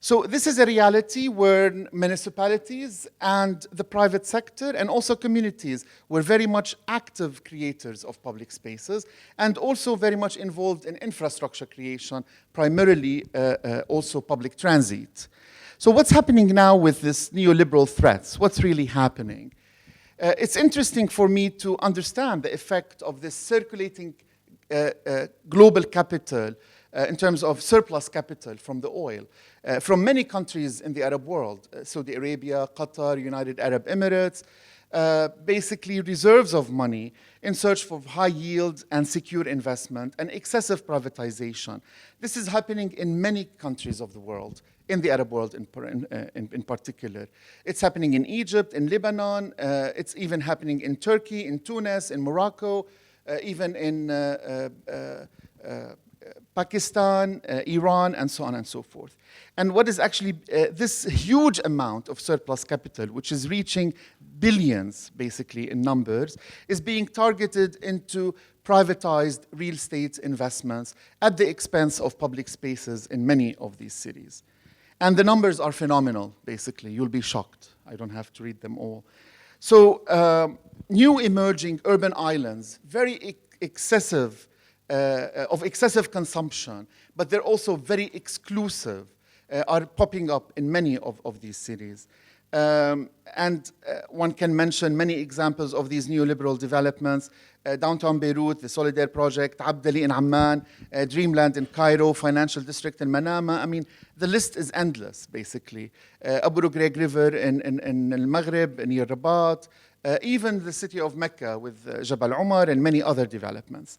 So this is a reality where municipalities and the private sector and also communities were very much active creators of public spaces and also very much involved in infrastructure creation, primarily also public transit. So what's happening now with this neoliberal threats? What's really happening? It's interesting for me to understand the effect of this circulating global capital in terms of surplus capital from the oil, from many countries in the Arab world, Saudi Arabia, Qatar, United Arab Emirates, basically reserves of money in search for high yield and secure investment and excessive privatization. This is happening in many countries of the world, in the Arab world in particular. It's happening in Egypt, in Lebanon, it's even happening in Turkey, in Tunis, in Morocco, even in Pakistan, Iran, and so on and so forth. And what is actually this huge amount of surplus capital, which is reaching billions, basically, in numbers, is being targeted into privatized real estate investments at the expense of public spaces in many of these cities. And the numbers are phenomenal, basically. You'll be shocked. I don't have to read them all. So new emerging urban islands, very excessive, of excessive consumption, but they're also very exclusive, are popping up in many of these cities. And one can mention many examples of these neoliberal developments. Downtown Beirut, the Solidaire Project, Abdali in Amman, Dreamland in Cairo, Financial District in Manama. I mean, the list is endless, basically. Abu Ghraib River in Al-Maghrib, near Rabat, even the city of Mecca with Jabal Umar and many other developments.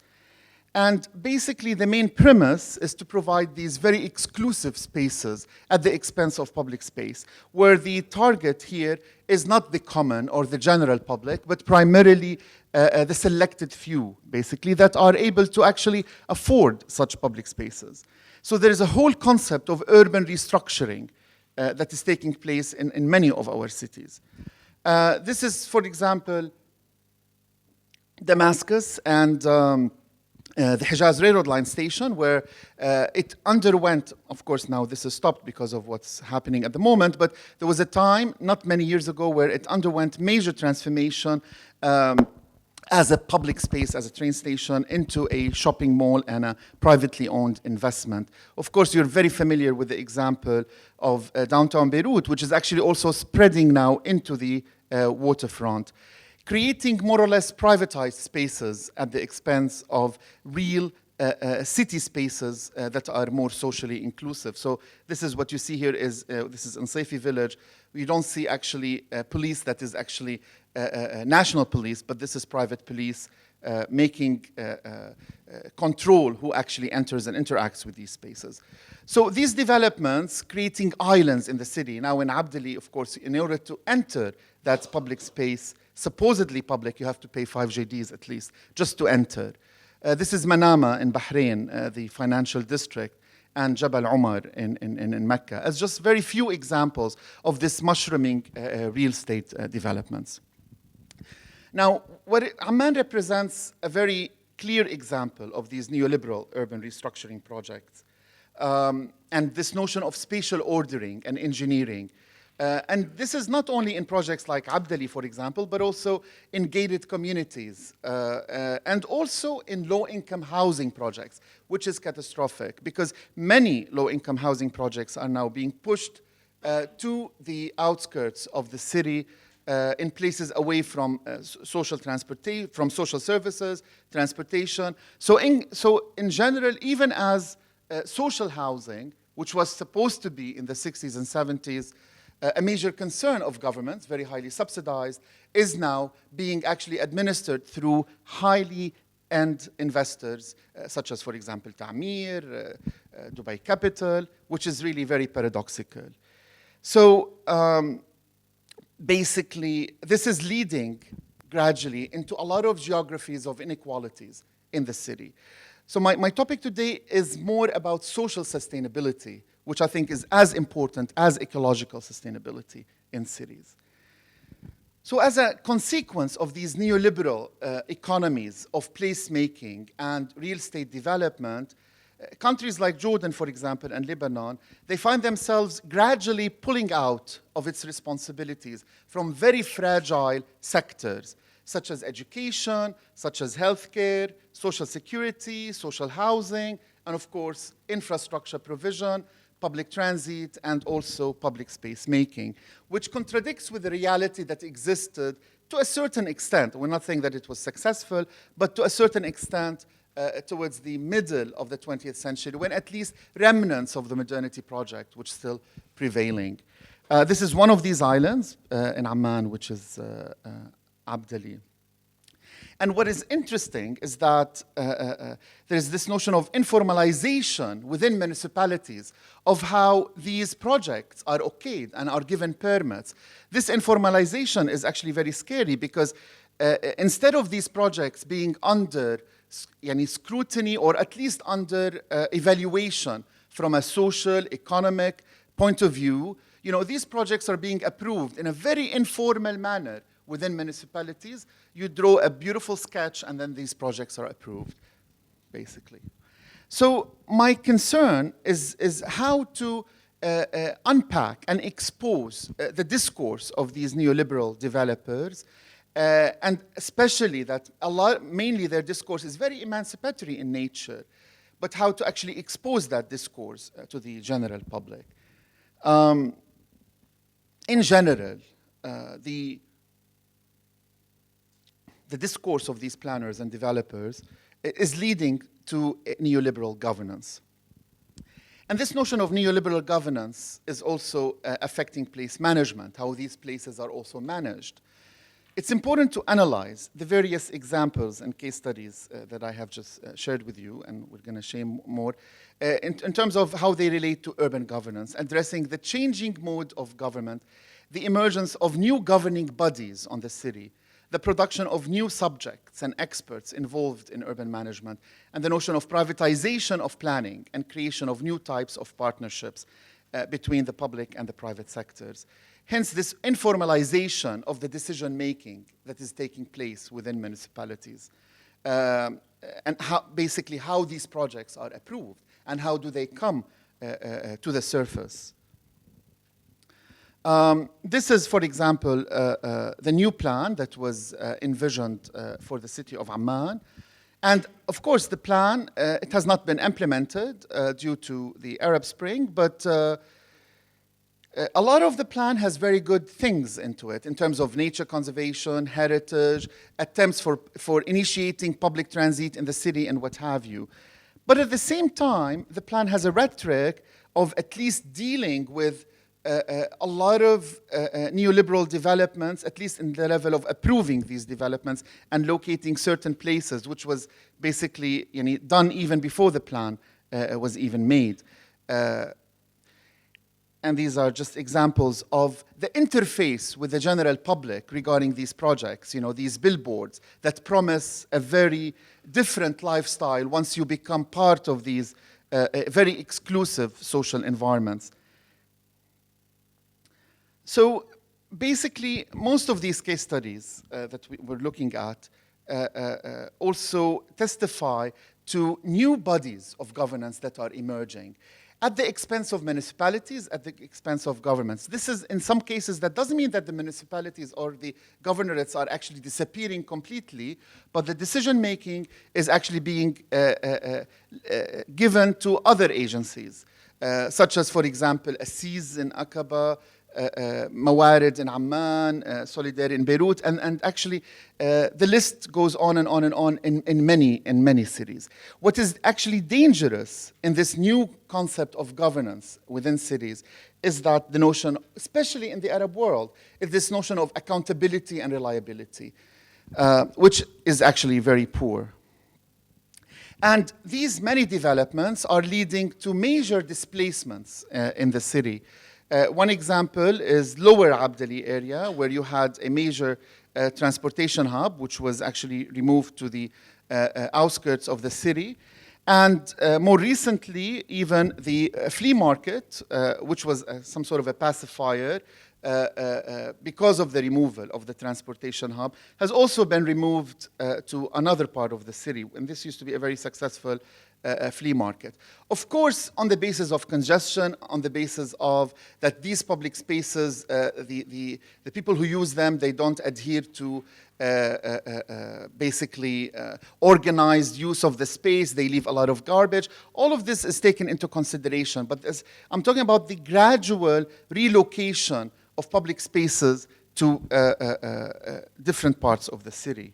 And basically, the main premise is to provide these very exclusive spaces at the expense of public space, where the target here is not the common or the general public, but primarily the selected few, basically, that are able to actually afford such public spaces. So there is a whole concept of urban restructuring that is taking place in many of our cities. This is, for example, Damascus and the Hijaz Railroad Line station, where it underwent, of course now this is stopped because of what's happening at the moment, but there was a time, not many years ago, where it underwent major transformation as a public space, as a train station, into a shopping mall and a privately owned investment. Of course, you're very familiar with the example of downtown Beirut, which is actually also spreading now into the waterfront, creating more or less privatized spaces at the expense of real city spaces that are more socially inclusive. So this is what you see here is, this is in Saifi village. We don't see actually police that is actually national police, but this is private police making control who actually enters and interacts with these spaces. So these developments, creating islands in the city. Now in Abdali, of course, in order to enter that public space, supposedly public, you have to pay 5 JDs at least, just to enter. This is Manama in Bahrain, the financial district, and Jabal Umar in Mecca, as just very few examples of this mushrooming real estate developments. Now, Amman represents a very clear example of these neoliberal urban restructuring projects, and this notion of spatial ordering and engineering. And this is not only in projects like Abdali, for example, but also in gated communities, and also in low-income housing projects, which is catastrophic, because many low-income housing projects are now being pushed to the outskirts of the city, in places away from social transportation, from social services, transportation. So in general, even as social housing, which was supposed to be in the 60s and 70s, a major concern of governments, very highly subsidized, is now being actually administered through highly end investors, such as, for example, Ta'mir, Dubai Capital, which is really very paradoxical. So basically, this is leading gradually into a lot of geographies of inequalities in the city. So my topic today is more about social sustainability, which I think is as important as ecological sustainability in cities. So as a consequence of these neoliberal economies of placemaking and real estate development, Countries like Jordan, for example, and Lebanon, they find themselves gradually pulling out of its responsibilities from very fragile sectors, such as education, such as healthcare, social security, social housing, and of course, infrastructure provision, public transit, and also public space making, which contradicts with the reality that existed to a certain extent. We're not saying that it was successful, but to a certain extent towards the middle of the 20th century, when at least remnants of the modernity project were still prevailing. This is one of these islands in Amman, which is Abdali. And what is interesting is that there's this notion of informalization within municipalities of how these projects are okayed and are given permits. This informalization is actually very scary because instead of these projects being under scrutiny or at least under evaluation from a social, economic point of view, these projects are being approved in a very informal manner within municipalities. You draw a beautiful sketch and then these projects are approved, basically. So my concern is how to unpack and expose the discourse of these neoliberal developers, and especially that mainly their discourse is very emancipatory in nature, but how to actually expose that discourse to the general public. In general, the discourse of these planners and developers is leading to neoliberal governance. And this notion of neoliberal governance is also affecting place management, how these places are also managed. It's important to analyze the various examples and case studies that I have just shared with you, and we're going to share more, in terms of how they relate to urban governance, addressing the changing mode of government, the emergence of new governing bodies on the city, the production of new subjects and experts involved in urban management, and the notion of privatization of planning and creation of new types of partnerships between the public and the private sectors. Hence, this informalization of the decision-making that is taking place within municipalities, and basically how these projects are approved, and how do they come to the surface. This is, for example, the new plan that was envisioned for the city of Amman. And of course, the plan, it has not been implemented due to the Arab Spring, but a lot of the plan has very good things into it in terms of nature conservation, heritage, attempts for initiating public transit in the city and what have you. But at the same time, the plan has a rhetoric of at least dealing with a lot of neoliberal developments, at least in the level of approving these developments and locating certain places, which was basically done even before the plan was even made. And these are just examples of the interface with the general public regarding these projects, these billboards that promise a very different lifestyle once you become part of these very exclusive social environments. So basically, most of these case studies that we're looking at also testify to new bodies of governance that are emerging at the expense of municipalities, at the expense of governments. This is, in some cases, that doesn't mean that the municipalities or the governorates are actually disappearing completely, but the decision-making is actually being given to other agencies, such as, for example, SEAP in Aqaba, Mawarid in Amman, Solidaire in Beirut, and actually the list goes on and on and on in many cities. What is actually dangerous in this new concept of governance within cities is that the notion, especially in the Arab world, is this notion of accountability and reliability, which is actually very poor. And these many developments are leading to major displacements in the city. One example is Lower Abdali area, where you had a major transportation hub, which was actually removed to the outskirts of the city. And more recently, even the flea market, which was some sort of a pacifier, because of the removal of the transportation hub, has also been removed to another part of the city. And this used to be a very successful flea market. Of course, on the basis of congestion, on the basis of that these public spaces, the people who use them, they don't adhere to basically organized use of the space, they leave a lot of garbage. All of this is taken into consideration, but I'm talking about the gradual relocation of public spaces to different parts of the city.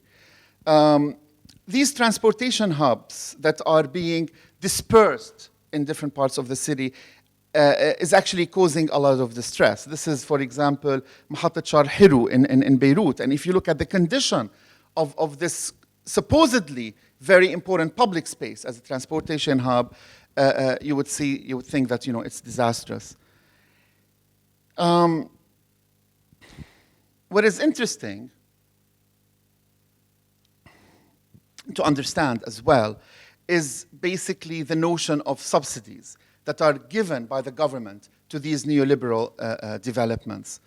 These transportation hubs that are being dispersed in different parts of the city is actually causing a lot of distress. This is, for example, Mahatat Shar Hiru in Beirut. And if you look at the condition of this supposedly very important public space as a transportation hub, you would think that it's disastrous. What is interesting to understand as well is basically the notion of subsidies that are given by the government to these neoliberal developments.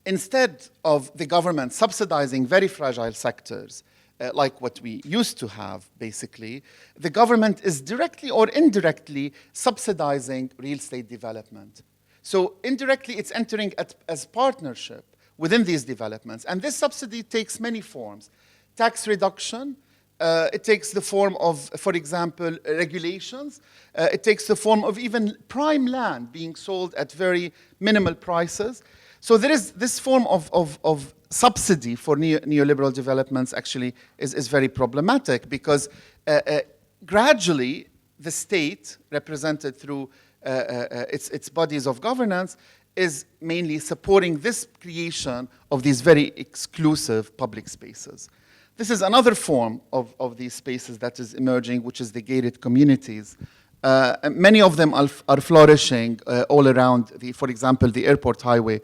Instead of the government subsidizing very fragile sectors, like what we used to have, basically, the government is directly or indirectly subsidizing real estate development. So indirectly, it's entering as partnership within these developments. And this subsidy takes many forms. Tax reduction, it takes the form of, for example, regulations. It takes the form of even prime land being sold at very minimal prices. So there is this form of subsidy for neoliberal developments actually is very problematic because gradually the state, represented through its bodies of governance, is mainly supporting this creation of these very exclusive public spaces. This is another form of these spaces that is emerging, which is the gated communities. Many of them are flourishing all around, for example, the airport highway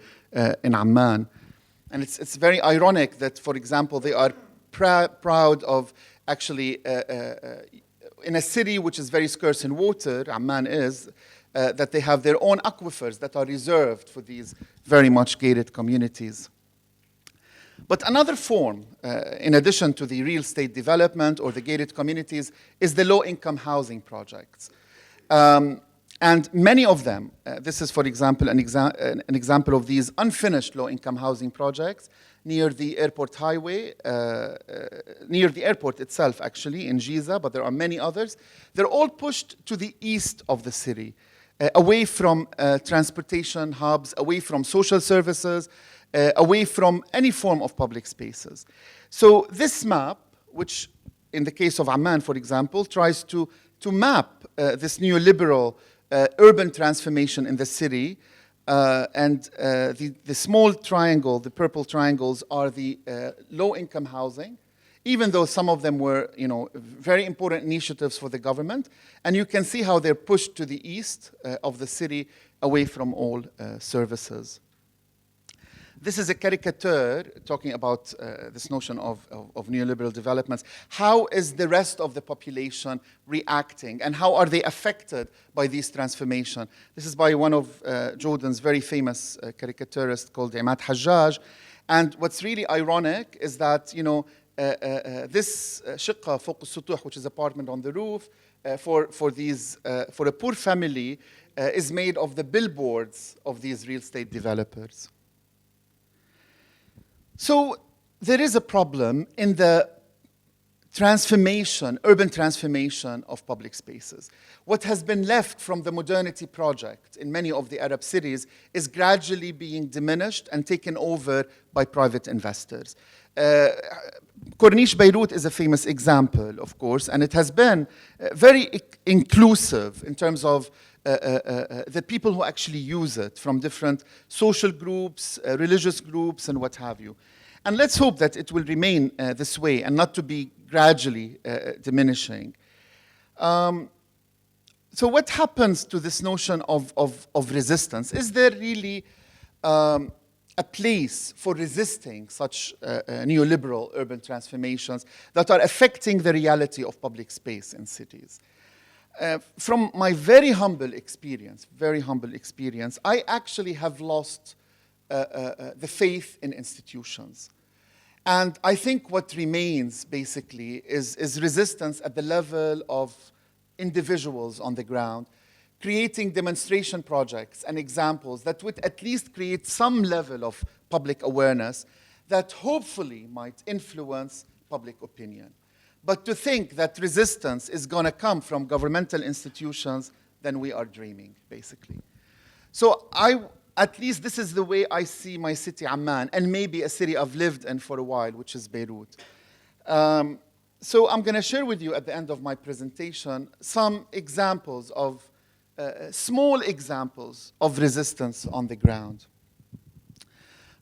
in Amman. And it's very ironic that, for example, they are proud of actually, in a city which is very scarce in water, Amman is, that they have their own aquifers that are reserved for these very much gated communities. But another form, in addition to the real estate development or the gated communities, is the low-income housing projects. And many of them, this is, for example, an example of these unfinished low-income housing projects near the airport highway, near the airport itself, actually, in Giza, but there are many others. They're all pushed to the east of the city, away from transportation hubs, away from social services, away from any form of public spaces. So this map, which in the case of Amman, for example, tries to map this neoliberal urban transformation in the city, and the small triangle, the purple triangles, are the low-income housing, even though some of them were, very important initiatives for the government. And you can see how they're pushed to the east of the city, away from all services. This is a caricature talking about this notion of neoliberal developments. How is the rest of the population reacting, and how are they affected by this transformation? This is by one of Jordan's very famous caricaturists called Imad Hajjaj. And what's really ironic is that, this shiqqa fawq al-sutuh, which is apartment on the roof, for a poor family, is made of the billboards of these real estate developers. So there is a problem in the transformation, urban transformation of public spaces. What has been left from the modernity project in many of the Arab cities is gradually being diminished and taken over by private investors. Corniche Beirut is a famous example, of course, and it has been very inclusive in terms of the people who actually use it, from different social groups, religious groups, and what have you. And let's hope that it will remain this way and not to be gradually diminishing. So what happens to this notion of resistance? Is there really a place for resisting such neoliberal urban transformations that are affecting the reality of public space in cities? From my very humble experience, I actually have lost the faith in institutions. And I think what remains, basically, is resistance at the level of individuals on the ground, creating demonstration projects and examples that would at least create some level of public awareness that hopefully might influence public opinion. But to think that resistance is going to come from governmental institutions, then we are dreaming, basically. So at least this is the way I see my city, Amman, and maybe a city I've lived in for a while, which is Beirut. So I'm going to share with you at the end of my presentation some examples of, small examples of resistance on the ground.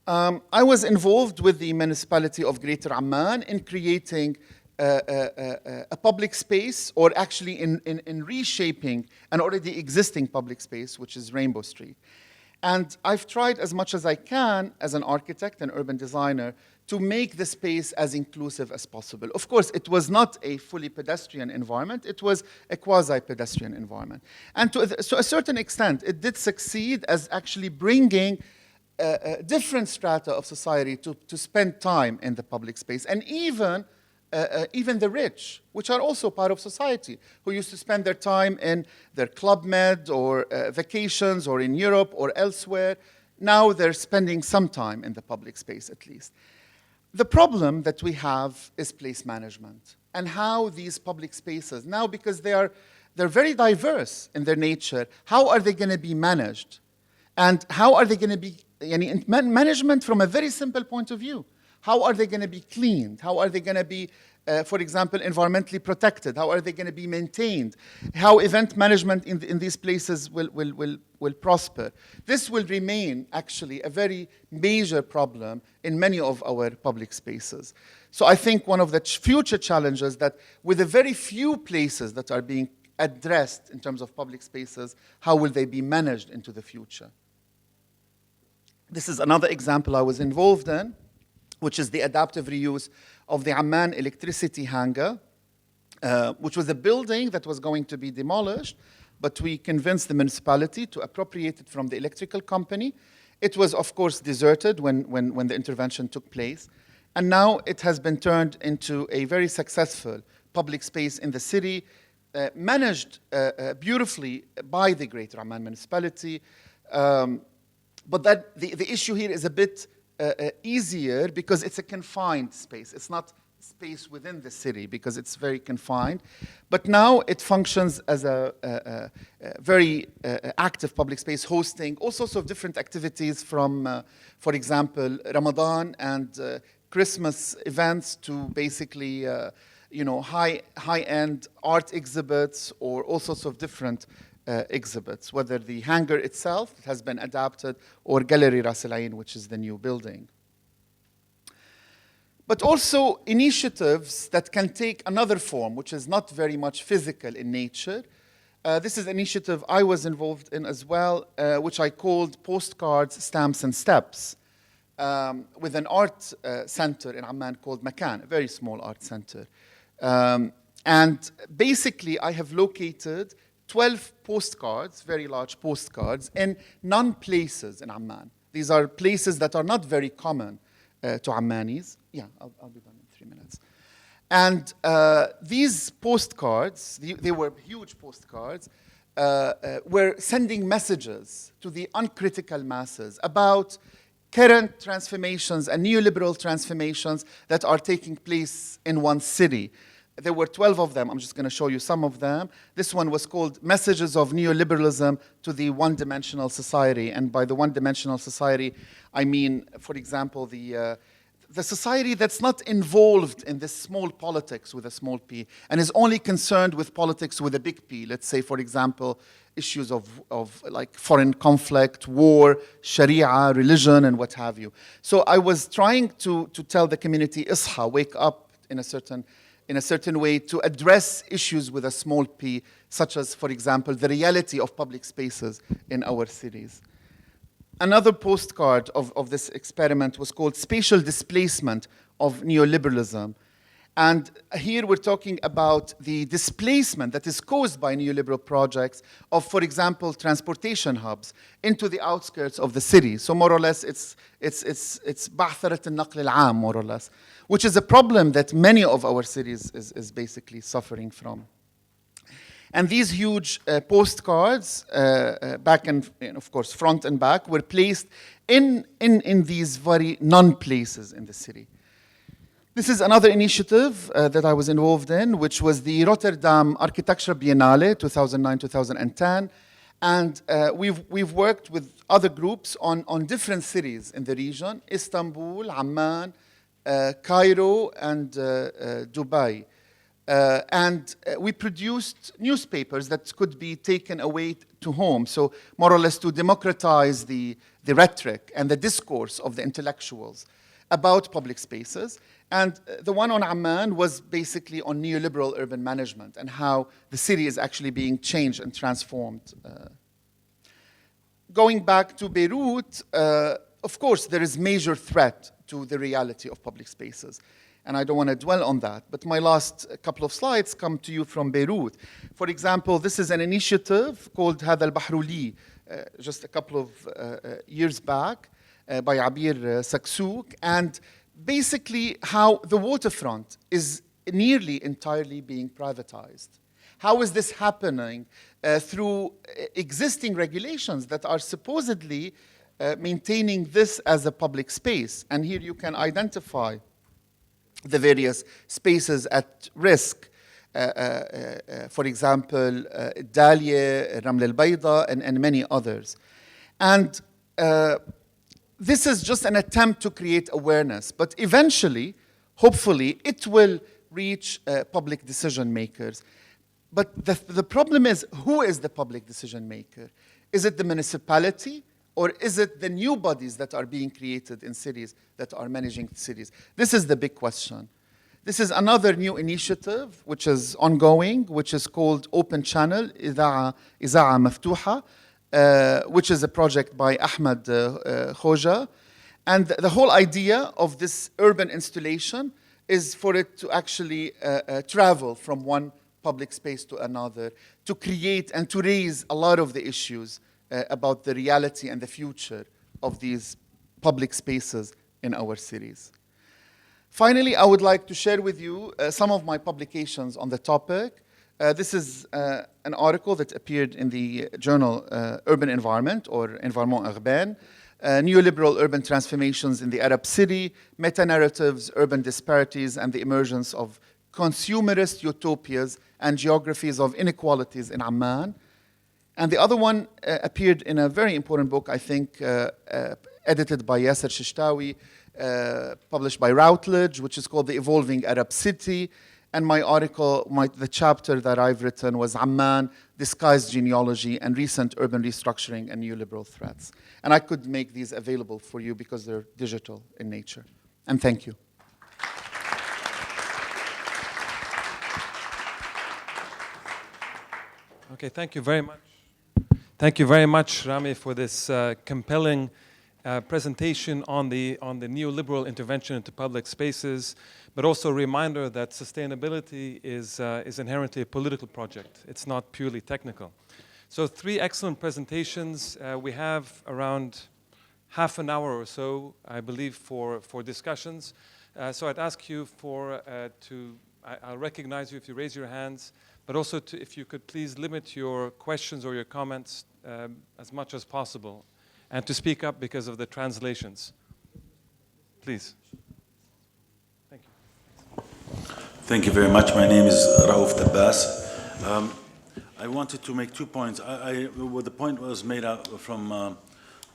I was involved with the municipality of Greater Amman in creating a public space, or actually in reshaping an already existing public space, which is Rainbow Street. And I've tried as much as I can, as an architect and urban designer, to make the space as inclusive as possible. Of course, it was not a fully pedestrian environment. It was a quasi-pedestrian environment. And to a certain extent, it did succeed as actually bringing different strata of society to spend time in the public space. And even the rich, which are also part of society, who used to spend their time in their Club Med or vacations or in Europe or elsewhere, now they're spending some time in the public space at least. The problem that we have is place management and how these public spaces, now because they're very diverse in their nature, how are they going to be managed? And how are they going to be management from a very simple point of view? How are they going to be cleaned? How are they going to be, for example, environmentally protected? How are they going to be maintained? How event management in these places will prosper? This will remain, actually, a very major problem in many of our public spaces. So I think one of the future challenges that with the very few places that are being addressed in terms of public spaces, how will they be managed into the future? This is another example I was involved in, which is the adaptive reuse of the Amman electricity hangar, which was a building that was going to be demolished, but we convinced the municipality to appropriate it from the electrical company. It was, of course, deserted when the intervention took place, and now it has been turned into a very successful public space in the city, managed beautifully by the Greater Amman municipality. But the issue here is a bit easier because it's a confined space. It's not space within the city because it's very confined. But now it functions as a very active public space, hosting all sorts of different activities from, for example, Ramadan and Christmas events to basically high-end art exhibits or all sorts of different exhibits, whether the hangar itself has been adapted or Gallery Ras Al Ain, which is the new building. But also initiatives that can take another form, which is not very much physical in nature. This is an initiative I was involved in as well, which I called Postcards, Stamps, and Steps, with an art center in Amman called Makan, a very small art center. And basically, I have located 12 postcards, very large postcards, in non-places in Amman. These are places that are not very common to Ammanis. Yeah, I'll be done in 3 minutes. And these postcards, they were huge postcards, were sending messages to the uncritical masses about current transformations and neoliberal transformations that are taking place in one city. There were 12 of them. I'm just going to show you some of them. This one was called Messages of Neoliberalism to the One-Dimensional Society. And by the one-dimensional society, I mean, for example, the society that's not involved in this small politics with a small p and is only concerned with politics with a big P. Let's say, for example, issues of like foreign conflict, war, Sharia, religion, and what have you. So I was trying to tell the community, Isha, wake up in a certain way to address issues with a small p, such as, for example, the reality of public spaces in our cities. Another postcard of this experiment was called Spatial Displacement of Neoliberalism. And here we're talking about the displacement that is caused by neoliberal projects of, for example, transportation hubs into the outskirts of the city. So more or less, it's بعثرة النقل العام, more or less, which is a problem that many of our cities is basically suffering from. And these huge postcards, back and of course front and back, were placed in these very non-places in the city. This is another initiative that I was involved in, which was the Rotterdam Architecture Biennale 2009-2010. And we've worked with other groups on different cities in the region: Istanbul, Amman, Cairo, and Dubai. And we produced newspapers that could be taken away to home, so more or less to democratize the rhetoric and the discourse of the intellectuals about public spaces. And the one on Amman was basically on neoliberal urban management and how the city is actually being changed and transformed. Going back to Beirut, of course, there is major threat to the reality of public spaces. And I don't want to dwell on that. But my last couple of slides come to you from Beirut. For example, this is an initiative called هذا البحر لي, just a couple of years back, by Abir Saksouk. And basically how the waterfront is nearly entirely being privatized. How is this happening? Through existing regulations that are supposedly maintaining this as a public space. And here you can identify the various spaces at risk. For example, Dalia, Raml al-Bayda, and many others. And this is just an attempt to create awareness, but eventually, hopefully, it will reach public decision makers. But the problem is, who is the public decision maker? Is it the municipality? Or is it the new bodies that are being created in cities that are managing cities? This is the big question. This is another new initiative which is ongoing, which is called Open Channel, إذاعة مفتوحة, which is a project by Ahmed Khoja. And the whole idea of this urban installation is for it to actually travel from one public space to another, to create and to raise a lot of the issues about the reality and the future of these public spaces in our cities. Finally, I would like to share with you some of my publications on the topic. This is an article that appeared in the journal Urban Environment, or Environment Urbain, Neoliberal Urban Transformations in the Arab City, Meta-Narratives, Urban Disparities, and the Emergence of Consumerist Utopias and Geographies of Inequalities in Amman. And the other one appeared in a very important book, I think, edited by Yasser Shishtawi, published by Routledge, which is called The Evolving Arab City. And my article, the chapter that I've written was Amman, Disguised Genealogy and Recent Urban Restructuring and Neoliberal Threats. And I could make these available for you because they're digital in nature. And thank you. Okay, thank you very much. Thank you very much, Rami, for this compelling presentation on the neoliberal intervention into public spaces, but also a reminder that sustainability is inherently a political project. It's not purely technical. So 3 excellent presentations. We have around half an hour or so, I believe, for discussions. So I'd ask you I'll recognize you if you raise your hands, but also if you could please limit your questions or your comments as much as possible, and to speak up because of the translations. Please. Thank you. Thank you very much. My name is Raouf Tabbas. I wanted to make 2 points. Well, the point was made out from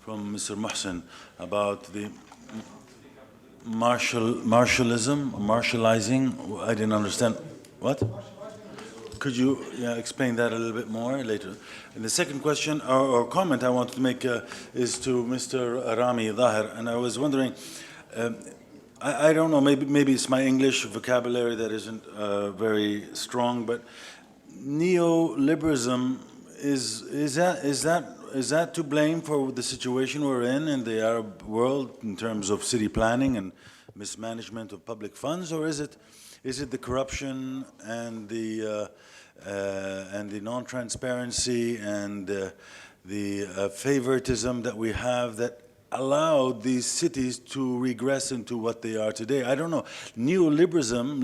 Mr. Mohsen about the martializing. I didn't understand. What? Could you explain that a little bit more later? And the second question or comment I wanted to make is to Mr. Rami Zahir, and I was wondering, I don't know, maybe it's my English vocabulary that isn't very strong, but neoliberalism is that to blame for the situation we're in the Arab world in terms of city planning and mismanagement of public funds, or is it Is it the corruption and the non-transparency and the favoritism that we have that allowed these cities to regress into what they are today? I don't know. Liberalism,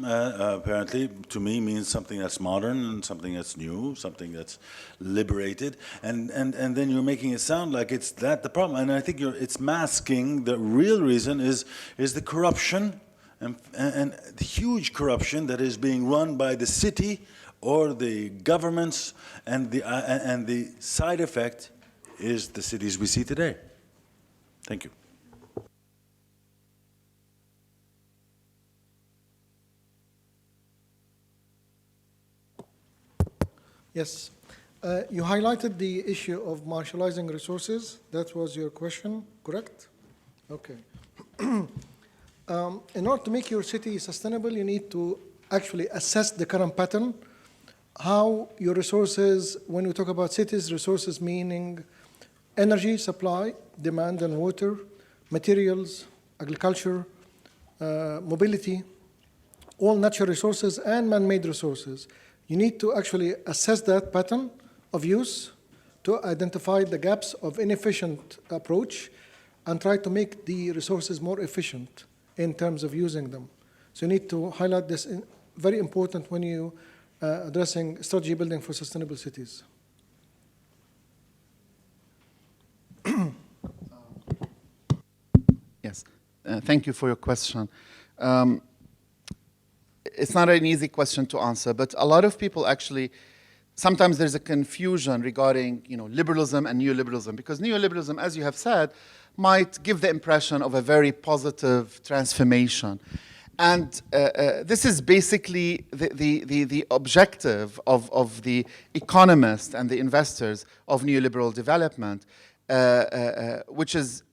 apparently, to me, means something that's modern and something that's new, something that's liberated, and then you're making it sound like it's that the problem. And I think it's masking the real reason is the corruption and the huge corruption that is being run by the city or the governments, and the side effect is the cities we see today. Thank you. Yes. You highlighted the issue of marginalizing resources. That was your question, correct? Okay. In order to make your city sustainable, you need to actually assess the current pattern, how your resources, when we talk about cities, resources meaning energy supply, demand and water, materials, agriculture, mobility, all natural resources and man-made resources. You need to actually assess that pattern of use to identify the gaps of inefficient approach and try to make the resources more efficient in terms of using them. So you need to highlight this, very important when you addressing strategy building for sustainable cities. Yes, thank you for your question. It's not an easy question to answer, but a lot of people actually, sometimes there's a confusion regarding, liberalism and neoliberalism, because neoliberalism, as you have said, might give the impression of a very positive transformation. And this is basically the objective of the economists and the investors of neoliberal development, which is,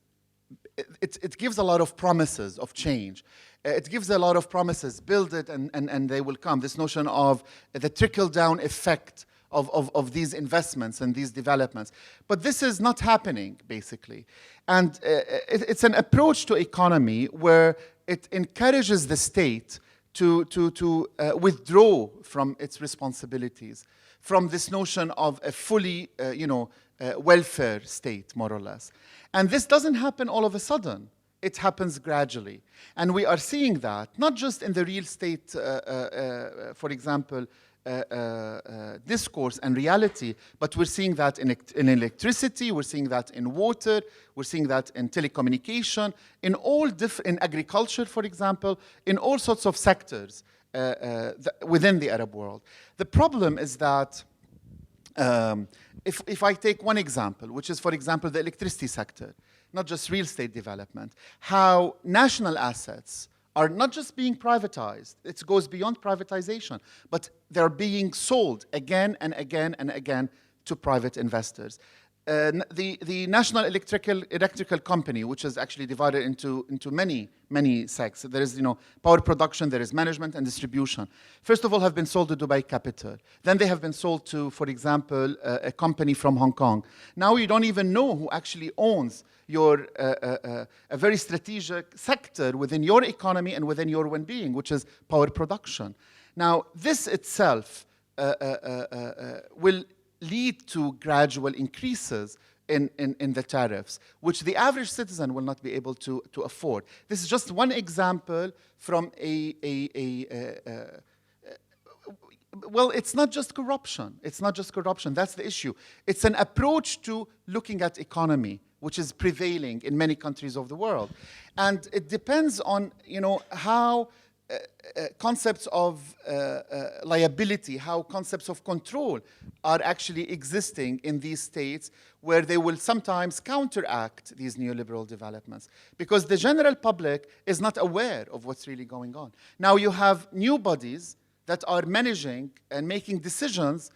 it gives a lot of promises of change. It gives a lot of promises, build it and they will come. This notion of the trickle-down effect of these investments and these developments. But this is not happening, basically. And it's an approach to economy where it encourages the state to withdraw from its responsibilities, from this notion of a fully, welfare state, more or less. And this doesn't happen all of a sudden. It happens gradually. And we are seeing that, not just in the real estate, for example, discourse and reality, but we're seeing that in electricity, we're seeing that in water, we're seeing that in telecommunication, in in agriculture, for example, in all sorts of sectors within the Arab world. The problem is that if I take one example, which is, for example, the electricity sector, not just real estate development, how national assets are not just being privatized, it goes beyond privatization, but they're being sold again and again and again to private investors. The National Electrical Company, which is actually divided into many sects. There is, power production, there is management and distribution. First of all, have been sold to Dubai Capital. Then they have been sold to, for example, a company from Hong Kong. Now you don't even know who actually owns your a very strategic sector within your economy and within your well-being, which is power production. Now, this itself will lead to gradual increases in the tariffs, which the average citizen will not be able to afford. This is just one example from well, it's not just corruption. It's not just corruption. That's the issue. It's an approach to looking at economy, which is prevailing in many countries of the world. And it depends on, how concepts of liability, how concepts of control are actually existing in these states where they will sometimes counteract these neoliberal developments because the general public is not aware of what's really going on. Now you have new bodies that are managing and making decisions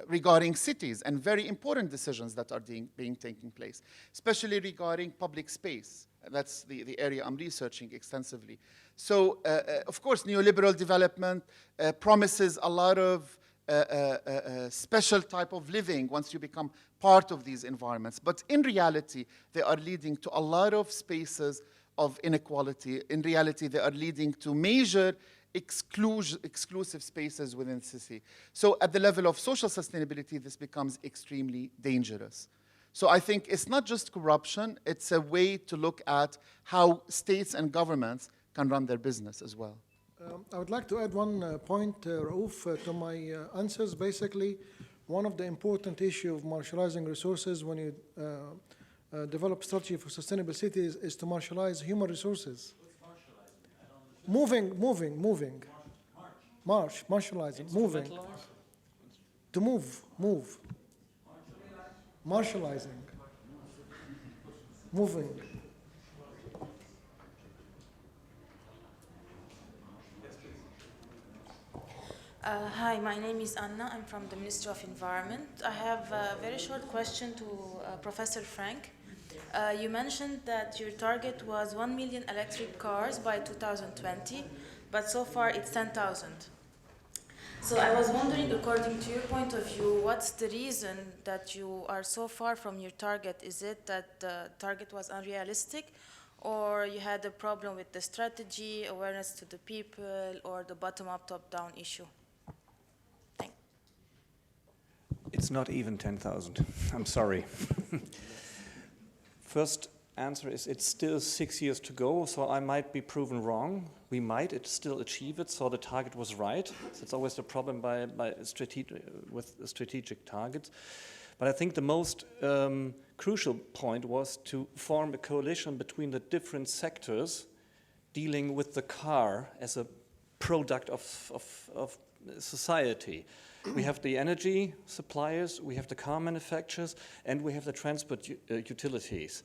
regarding cities and very important decisions that are being taken place, especially regarding public space. That's the area I'm researching extensively. So, of course, neoliberal development promises a lot of special type of living once you become part of these environments. But in reality, they are leading to a lot of spaces of inequality, in reality, they are leading to major exclusive spaces within the city. So at the level of social sustainability, this becomes extremely dangerous. So I think it's not just corruption, it's a way to look at how states and governments can run their business as well. I would like to add one point, Raouf, to my answers. Basically, one of the important issues of marshalizing resources when you develop strategy for sustainable cities is to marshalize human resources. Moving. Marshalizing, moving. To move. Marshalizing. Moving. Hi, my name is Anna. I'm from the Ministry of Environment. I have a very short question to Professor Frank. You mentioned that your target was 1 million electric cars by 2020, but so far it's 10,000. So I was wondering, according to your point of view, what's the reason that you are so far from your target? Is it that the target was unrealistic, or you had a problem with the strategy, awareness to the people, or the bottom-up, top-down issue? It's not even 10,000. I'm sorry. First answer is it's still 6 years to go, so I might be proven wrong. We might still achieve it, so the target was right. So it's always the problem with strategic targets. But I think the most crucial point was to form a coalition between the different sectors dealing with the car as a product of society. We have the energy suppliers, we have the car manufacturers, and we have the transport utilities.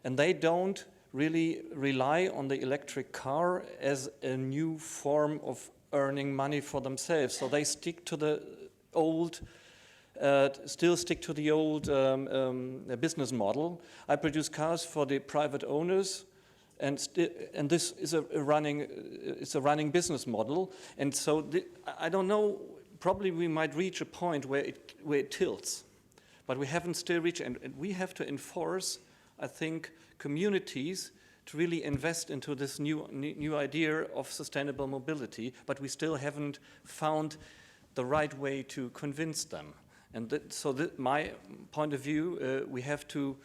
And they don't really rely on the electric car as a new form of earning money for themselves. So they stick to the old, business model. I produce cars for the private owners, and this is a running business model. And so I don't know. Probably we might reach a point where it tilts, but we haven't still reached it. And we have to enforce, I think, communities to really invest into this new idea of sustainable mobility, but we still haven't found the right way to convince them. And my point of view, we have to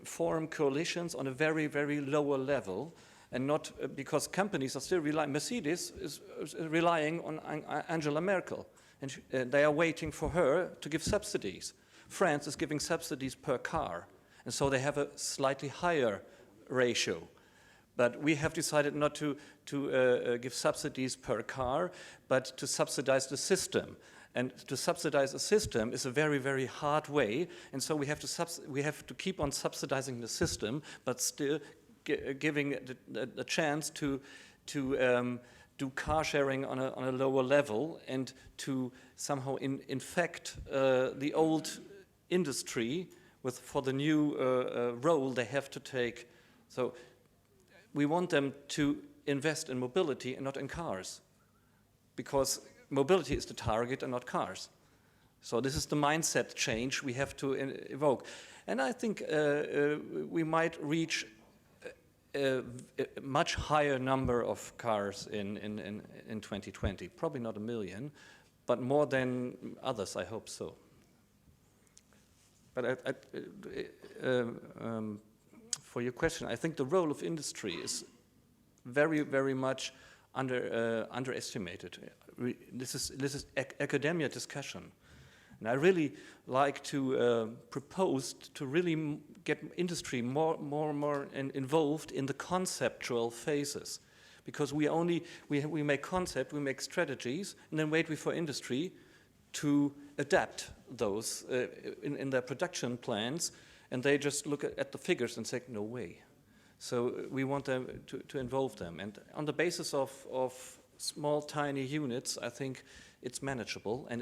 form coalitions on a very, very lower level, and not because companies are still relying. Mercedes is relying on Angela Merkel, and they are waiting for her to give subsidies. France is giving subsidies per car, and so they have a slightly higher ratio. But we have decided not to give subsidies per car, but to subsidize the system. And to subsidize a system is a very, very hard way, and so we have to keep on subsidizing the system, but still giving the chance to do car sharing on a lower level, and to somehow infect the old industry for the new role they have to take. So we want them to invest in mobility and not in cars, because mobility is the target and not cars. So this is the mindset change we have to evoke. And I think we might reach a much higher number of cars in 2020. Probably not 1 million, but more than others, I hope so. But for your question, I think the role of industry is very, very much underestimated. This is academia discussion. And I really like to propose to really get industry more involved in the conceptual phases, because we make concept, we make strategies, and then wait for industry to adapt those in their production plans, and they just look at the figures and say, no way. So we want them to involve them, and on the basis of small, tiny units, I think it's manageable, and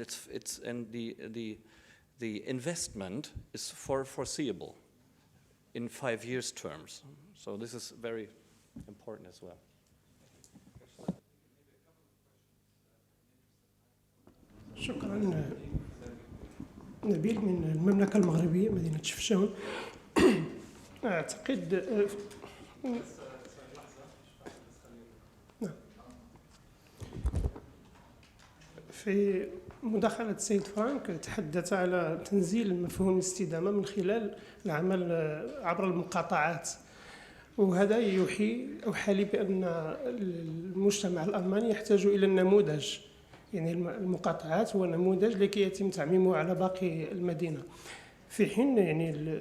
the investment is foreseeable in 5 years terms. So this is very important as well. شكرا. نبيل من المملكة المغربية مدينة شفشاون. أعتقد في مداخلة السيد فرانك تحدث على تنزيل مفهوم الاستدامة من خلال العمل عبر المقاطعات، وهذا أوحى لي بأن المجتمع الألماني يحتاج إلى النموذج، يعني المقاطعات هو نموذج لكي يتم تعميمه على باقي المدينة. في حين يعني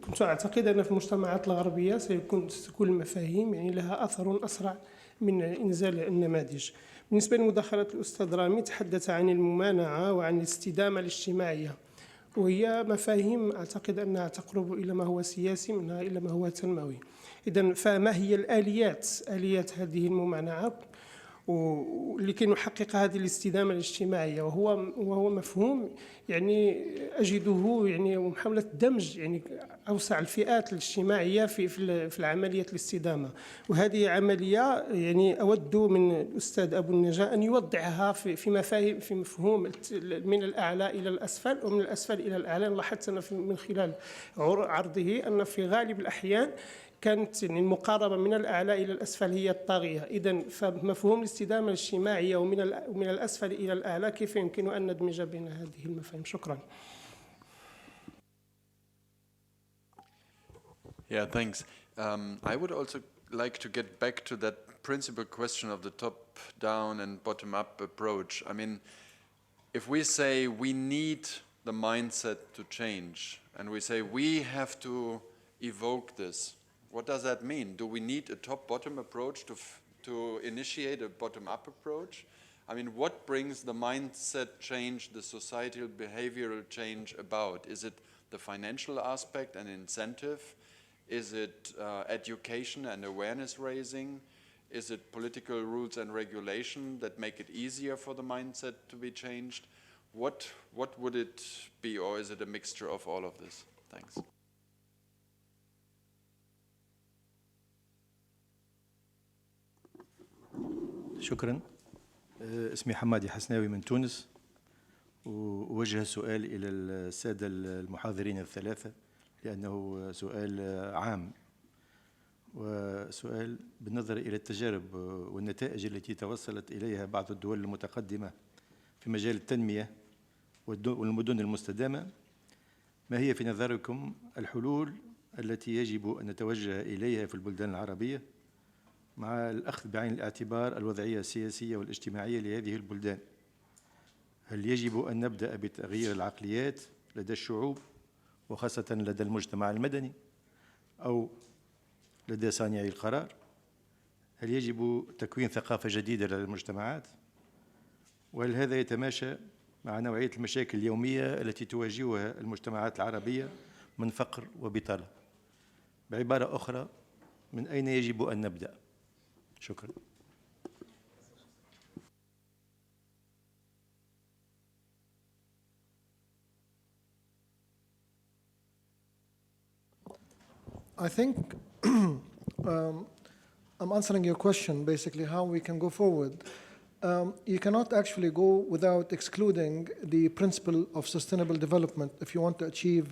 كنت أعتقد أن في المجتمعات الغربية تكون المفاهيم يعني لها أثر أسرع من إنزال النماذج. بالنسبة لمداخلة الأستاذ رامي تحدث عن الممانعة وعن الاستدامة الاجتماعية، وهي مفاهيم أعتقد أنها تقرب إلى ما هو سياسي منها إلى ما هو تنموي. إذن فما هي آليات هذه الممانعة ولكي نحقق هذه الاستدامة الاجتماعية، وهو مفهوم يعني أجده يعني محاولة دمج يعني أوسع الفئات الاجتماعية في العملية الاستدامة، وهذه عملية يعني أود من الأستاذ أبو النجاة أن يوضعها في مفهوم من الأعلى إلى الأسفل ومن الأسفل إلى الأعلى. لاحظت أنا من خلال عرضه أن في غالب الأحيان كانت يعني المقاربة من الأعلى إلى الأسفل هي الطاغية. إذن فمفهوم الاستدامة الاجتماعية ومن الأسفل إلى الأعلى كيف يمكن أن ندمج بين هذه المفاهيم؟ شكرا. Yeah, thanks. I would also like to get back to that principal question of the top-down and bottom-up approach. I mean, if we say we need the mindset to change, and we say we have to evoke this, what does that mean? Do we need a top-bottom approach to initiate a bottom-up approach? I mean, what brings the mindset change, the societal behavioral change about? Is it the financial aspect and incentive? Is it education and awareness raising? Is it political rules and regulation that make it easier for the mindset to be changed? What would it be, or is it a mixture of all of this? Thanks. شكرا. اسمي حمادي حسناوي من تونس، ووجه السؤال إلى السادة المحاضرين الثلاثة لأنه سؤال عام وسؤال بالنظر إلى التجارب والنتائج التي توصلت إليها بعض الدول المتقدمة في مجال التنمية والمدن المستدامة. ما هي في نظركم الحلول التي يجب أن نتوجه إليها في البلدان العربية مع الأخذ بعين الاعتبار الوضعية السياسية والاجتماعية لهذه البلدان؟ هل يجب أن نبدأ بتغيير العقليات لدى الشعوب وخاصة لدى المجتمع المدني أو لدى صانعي القرار؟ هل يجب تكوين ثقافة جديدة لدى المجتمعات؟ وهل هذا يتماشى مع نوعية المشاكل اليومية التي تواجهها المجتمعات العربية من فقر وبطالة؟ بعبارة أخرى، من أين يجب أن نبدأ؟ شكرا. I think I'm answering your question, basically how we can go forward. You cannot actually go without excluding the principle of sustainable development if you want to achieve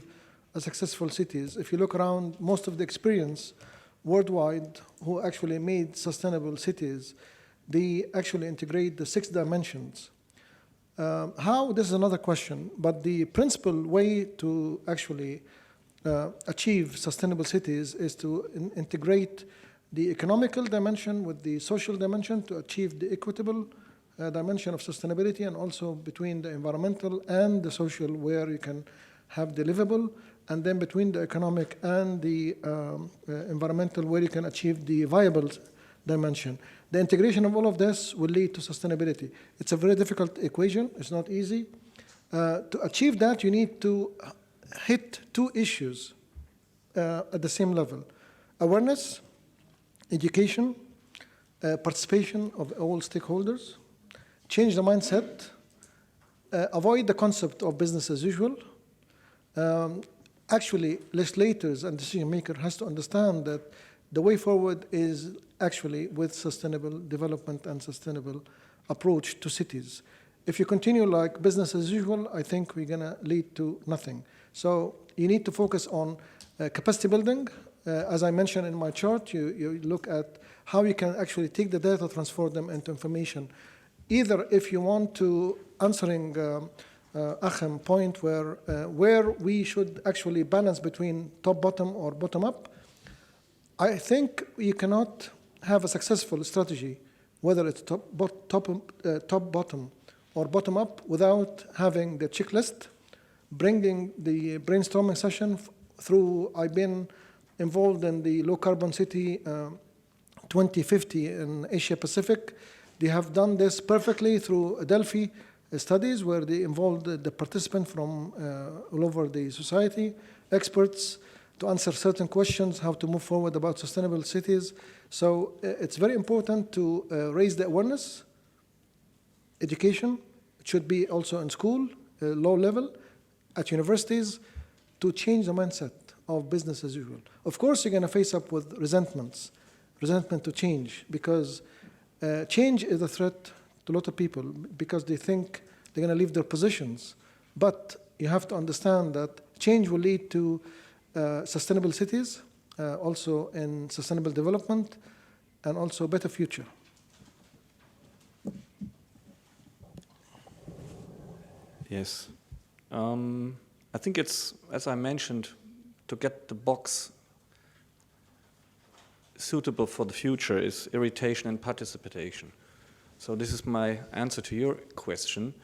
a successful cities. If you look around, most of the experience worldwide who actually made sustainable cities, they actually integrate the 6 dimensions. How, this is another question, but the principal way to actually achieve sustainable cities is to integrate the economical dimension with the social dimension to achieve the equitable dimension of sustainability, and also between the environmental and the social where you can have the livable, and then between the economic and the environmental where you can achieve the viable dimension. The integration of all of this will lead to sustainability. It's a very difficult equation, it's not easy. To achieve that, you need to hit 2 issues at the same level: awareness, education, participation of all stakeholders, change the mindset, avoid the concept of business as usual. Actually, legislators and decision makers has to understand that the way forward is actually with sustainable development and sustainable approach to cities. If you continue like business as usual, I think we're gonna lead to nothing. So you need to focus on capacity building, as I mentioned in my chart, you look at how you can actually take the data, transform them into information. Either if you want to answering Acham's point where we should actually balance between top-bottom or bottom-up, I think you cannot have a successful strategy, whether it's top-bottom or bottom-up, without having the checklist, bringing the brainstorming session through. I've been involved in the low-carbon city 2050 in Asia Pacific. They have done this perfectly through Delphi studies, where they involved the participants from all over the society, experts, to answer certain questions, how to move forward about sustainable cities. So it's very important to raise the awareness. Education, it should be also in school, low level, at universities, to change the mindset of business as usual. Of course, you're going to face up with resentment to change, because change is a threat to a lot of people, because they think they're going to leave their positions. But you have to understand that change will lead to sustainable cities, also in sustainable development, and also a better future. Yes. I think it's, as I mentioned, to get the box suitable for the future is irritation and participation. So this is my answer to your question.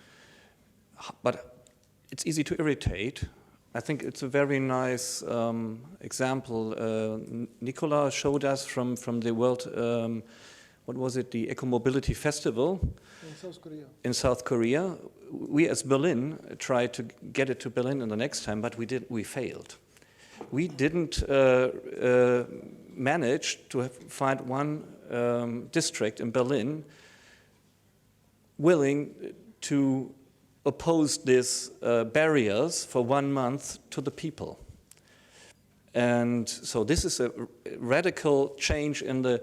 But it's easy to irritate. I think it's a very nice example. Nicola showed us from the World, what was it, the Eco-Mobility Festival in South Korea. We as Berlin tried to get it to Berlin in the next time, but we failed. We didn't manage to find one district in Berlin willing to oppose these barriers for 1 month to the people. And so this is a radical change in the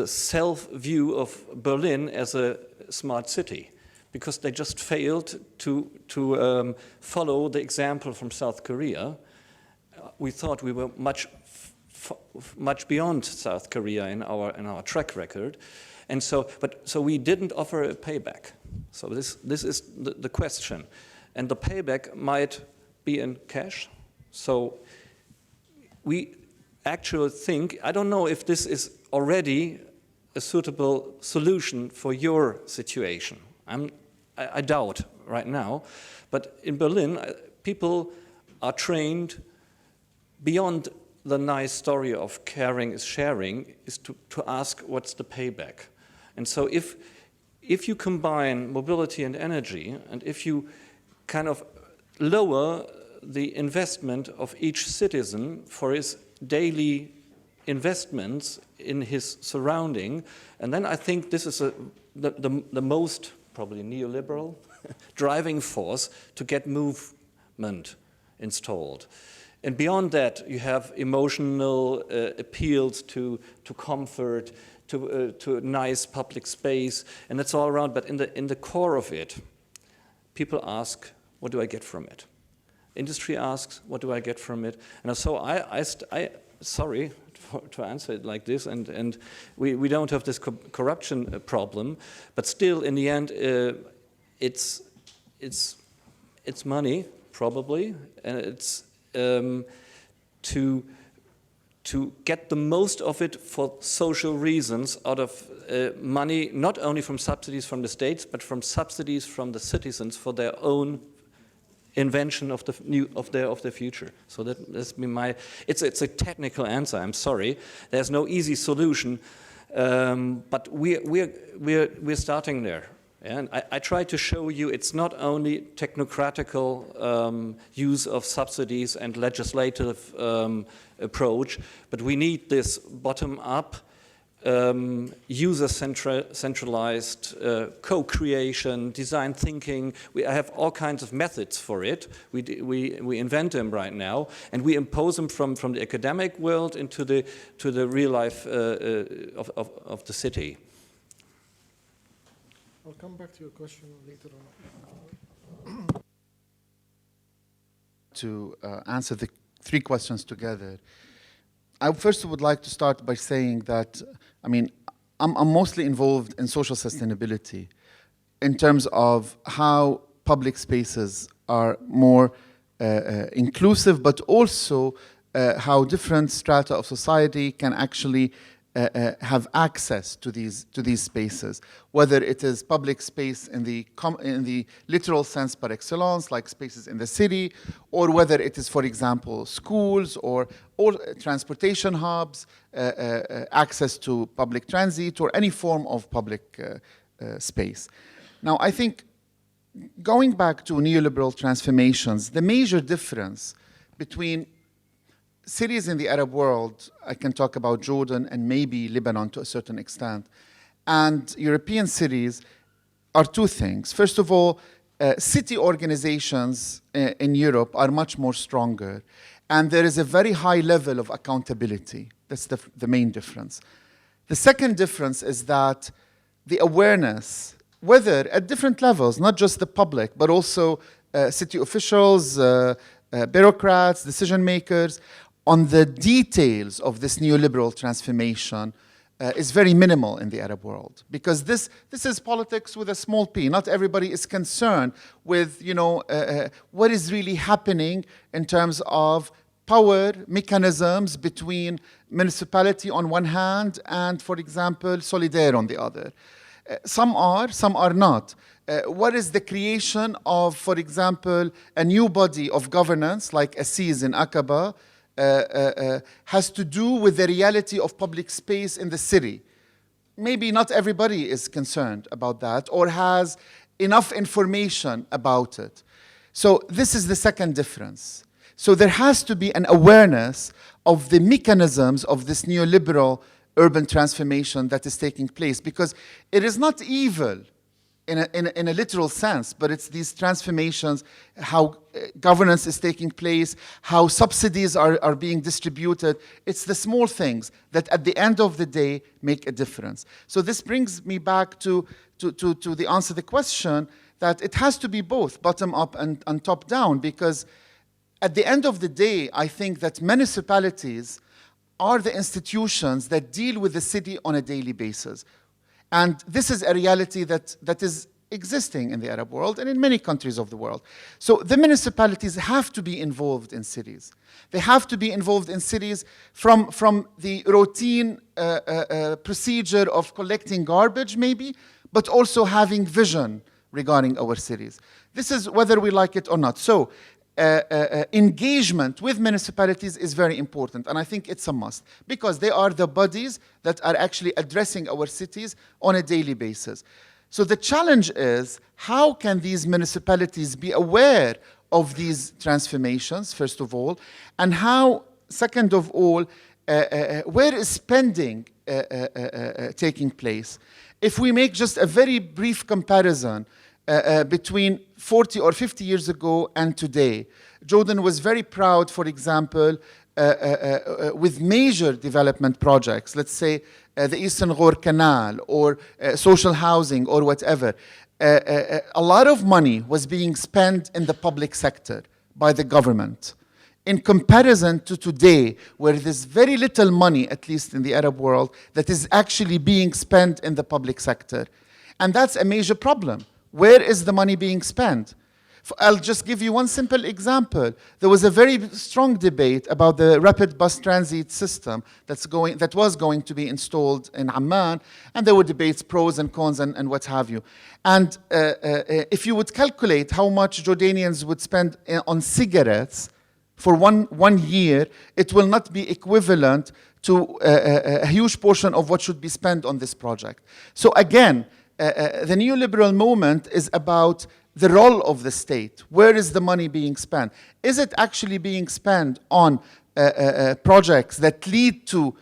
self-view of Berlin as a smart city, because they just failed to follow the example from South Korea. We thought we were much beyond South Korea in our track record, and so we didn't offer a payback. So this is the question, and the payback might be in cash. So we actually think, I don't know if this is already a suitable solution for your situation. I doubt right now, but in Berlin, people are trained beyond the nice story of caring is sharing, is to ask what's the payback. And so if you combine mobility and energy, and if you kind of lower the investment of each citizen for his daily investments in his surrounding, and then I think this is the most probably neoliberal driving force to get movement installed. And beyond that, you have emotional appeals to comfort, to nice public space, and that's all around. But in the core of it, people ask, what do I get from it? Industry asks, what do I get from it? And so I sorry to answer it like this, and we don't have this corruption problem, but still in the end, it's money probably, and it's to get the most of it for social reasons out of money, not only from subsidies from the states, but from subsidies from the citizens for their own invention of the future. So that's been my. It's a technical answer. I'm sorry. There's no easy solution, but we're starting there. And I try to show you it's not only technocratical use of subsidies and legislative approach, but we need this bottom-up, user-centralized co-creation, design thinking. I have all kinds of methods for it. We invent them right now, and we impose them from the academic world into the real life of the city. I'll come back to your question later on. To answer the three questions together, I first would like to start by saying that, I mean, I'm mostly involved in social sustainability in terms of how public spaces are more inclusive, but also how different strata of society can actually have access to these spaces, whether it is public space in the literal sense par excellence, like spaces in the city, or whether it is, for example, schools or transportation hubs, access to public transit, or any form of public space. Now, I think going back to neoliberal transformations, the major difference between cities in the Arab world, I can talk about Jordan and maybe Lebanon to a certain extent, and European cities are two things. First of all, city organizations in Europe are much more stronger, and there is a very high level of accountability. That's the main difference. The second difference is that the awareness, whether at different levels, not just the public, but also city officials, bureaucrats, decision makers, on the details of this neoliberal transformation is very minimal in the Arab world, because this is politics with a small p. Not everybody is concerned with, what is really happening in terms of power mechanisms between municipality on one hand and, for example, Solidaire on the other. Some are not. What is the creation of, for example, a new body of governance like Aziz in Aqaba, has to do with the reality of public space in the city. Maybe not everybody is concerned about that or has enough information about it. So this is the second difference. So there has to be an awareness of the mechanisms of this neoliberal urban transformation that is taking place, because it is not evil in a literal sense, but it's these transformations, how governance is taking place, how subsidies are being distributed. It's the small things that at the end of the day make a difference. So this brings me back to the answer to the question that it has to be both bottom up and top down, because at the end of the day, I think that municipalities are the institutions that deal with the city on a daily basis. And this is a reality that is existing in the Arab world and in many countries of the world. So the municipalities have to be involved in cities. They have to be involved in cities from the routine procedure of collecting garbage maybe, but also having vision regarding our cities. This is whether we like it or not. So engagement with municipalities is very important, and I think it's a must, because they are the bodies that are actually addressing our cities on a daily basis. So the challenge is, how can these municipalities be aware of these transformations, first of all, and how, second of all, where is spending taking place? If we make just a very brief comparison between 40 or 50 years ago and today, Jordan was very proud, for example, with major development projects, let's say the Eastern Ghor Canal or social housing or whatever. A lot of money was being spent in the public sector by the government, in comparison to today, where there's very little money, at least in the Arab world, that is actually being spent in the public sector. And that's a major problem. Where is the money being spent? I'll just give you one simple example. There was a very strong debate about the rapid bus transit system that was going to be installed in Amman, and there were debates, pros and cons and what have you. And if you would calculate how much Jordanians would spend on cigarettes for one year, it will not be equivalent to a huge portion of what should be spent on this project. So again, the neoliberal moment is about the role of the state. Where is the money being spent? Is it actually being spent on projects that lead to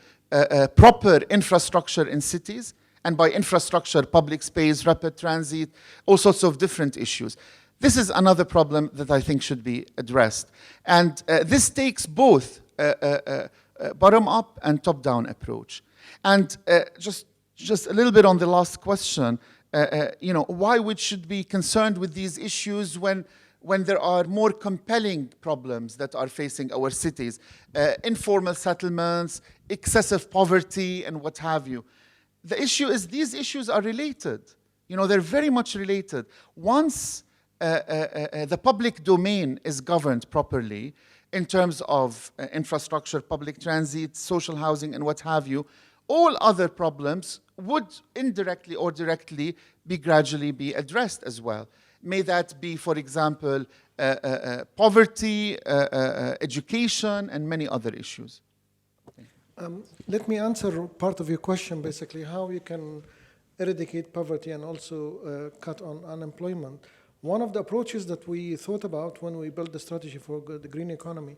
proper infrastructure in cities? And by infrastructure, public space, rapid transit, all sorts of different issues. This is another problem that I think should be addressed. And this takes both bottom-up and top-down approach. And just a little bit on the last question, why we should be concerned with these issues when when there are more compelling problems that are facing our cities, informal settlements, excessive poverty, and what have you. The issue is these issues are related. You know, they're very much related. Once the public domain is governed properly in terms of infrastructure, public transit, social housing, and what have you, all other problems would indirectly or directly gradually be addressed as well. May that be, for example, poverty, education, and many other issues. Let me answer part of your question, basically, how you can eradicate poverty and also cut on unemployment. One of the approaches that we thought about when we built the strategy for the green economy,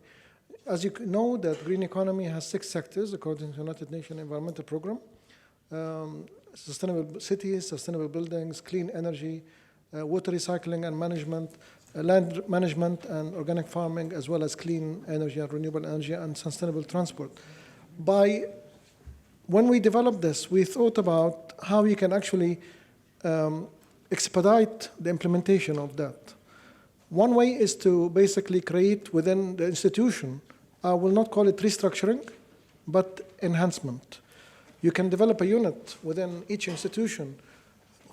as you know, that green economy has 6 sectors according to the United Nations Environmental Programme: sustainable cities, sustainable buildings, clean energy, water recycling and management, land management and organic farming, as well as clean energy and renewable energy and sustainable transport. When we developed this, we thought about how you can actually expedite the implementation of that. One way is to basically create within the institution, I will not call it restructuring, but enhancement. You can develop a unit within each institution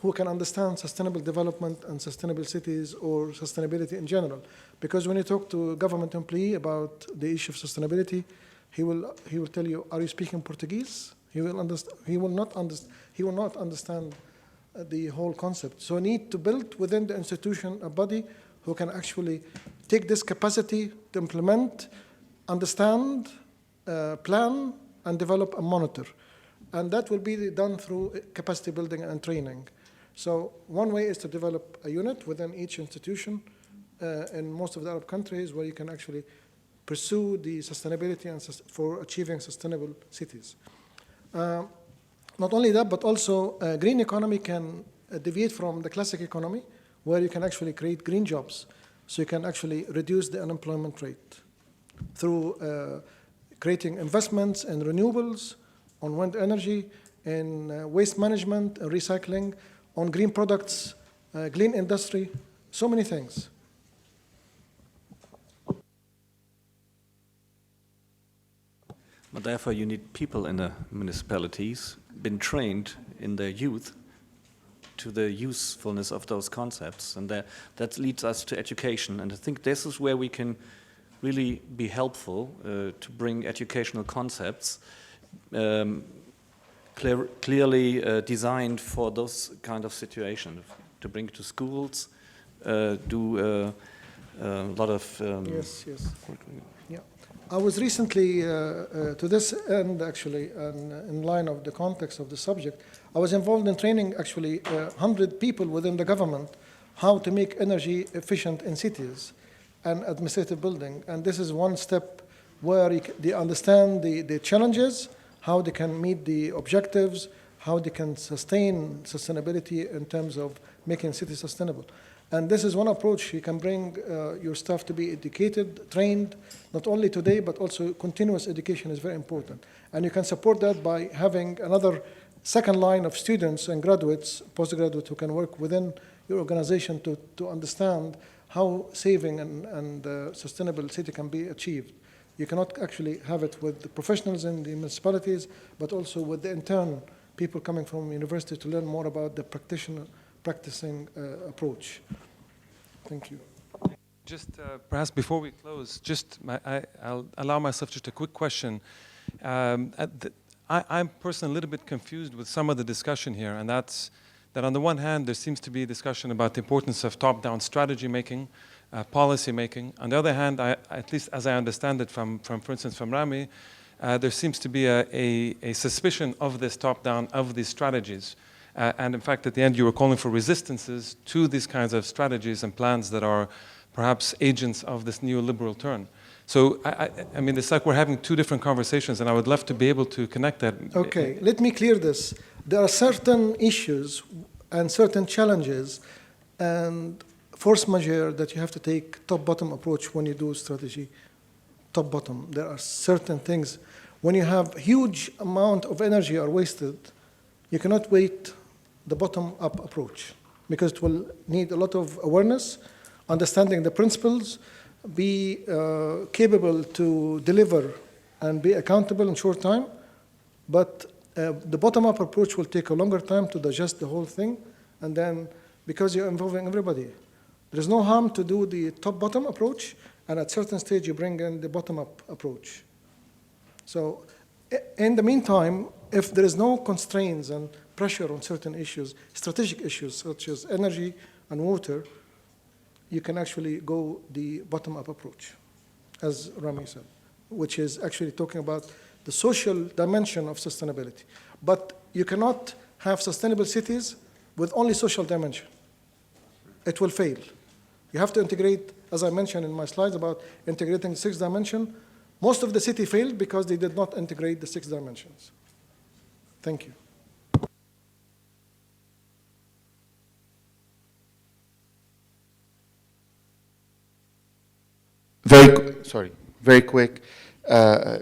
who can understand sustainable development and sustainable cities or sustainability in general. Because when you talk to a government employee about the issue of sustainability, he will tell you, are you speaking Portuguese? He will not understand the whole concept. So we need to build within the institution a body who can actually take this capacity to implement, understand, plan, and develop and monitor. And that will be done through capacity building and training. So one way is to develop a unit within each institution in most of the Arab countries where you can actually pursue the sustainability and for achieving sustainable cities. Not only that, but also green economy can deviate from the classic economy where you can actually create green jobs. So you can actually reduce the unemployment rate through creating investments in renewables, on wind energy, in waste management, recycling, on green products, green industry, so many things. But therefore you need people in the municipalities been trained in their youth to the usefulness of those concepts, and that leads us to education. And I think this is where we can really be helpful to bring educational concepts clearly designed for those kind of situations, to bring to schools, do a lot of... Yes. Yeah. I was recently, to this end actually, and in line of the context of the subject, I was involved in training actually 100 people within the government how to make energy efficient in cities and administrative building. And this is one step where they understand the challenges, how they can meet the objectives, how they can sustain sustainability in terms of making cities sustainable. And this is one approach. You can bring your staff to be educated, trained, not only today, but also continuous education is very important. And you can support that by having another second line of students and graduates, postgraduates, who can work within your organization to understand how saving and sustainable city can be achieved. You cannot actually have it with the professionals in the municipalities, but also with the intern people coming from university to learn more about the practicing approach. Thank you. Just perhaps before we close, I'll allow myself just a quick question. I'm personally a little bit confused with some of the discussion here, and that's that on the one hand, there seems to be a discussion about the importance of top-down strategy making, policy making. On the other hand, at least as I understand it from for instance, from Rami, there seems to be a suspicion of this top-down, of these strategies. And in fact, at the end, you were calling for resistances to these kinds of strategies and plans that are perhaps agents of this neoliberal turn. So, I mean, it's like we're having two different conversations, and I would love to be able to connect that. Okay, let me clear this. There are certain issues and certain challenges and force majeure that you have to take top-bottom approach when you do strategy, top-bottom. There are certain things. When you have huge amount of energy are wasted, you cannot wait the bottom-up approach because it will need a lot of awareness, understanding the principles, be capable to deliver and be accountable in short time, but the bottom-up approach will take a longer time to digest the whole thing, and then because you're involving everybody. There is no harm to do the top-bottom approach, and at certain stage you bring in the bottom-up approach. So in the meantime, if there is no constraints and pressure on certain issues, strategic issues such as energy and water, you can actually go the bottom-up approach, as Rami said, which is actually talking about the social dimension of sustainability. But you cannot have sustainable cities with only social dimension. It will fail. You have to integrate, as I mentioned in my slides about integrating 6 dimension. Most of the city failed because they did not integrate the 6 dimensions. Thank you. Very quick.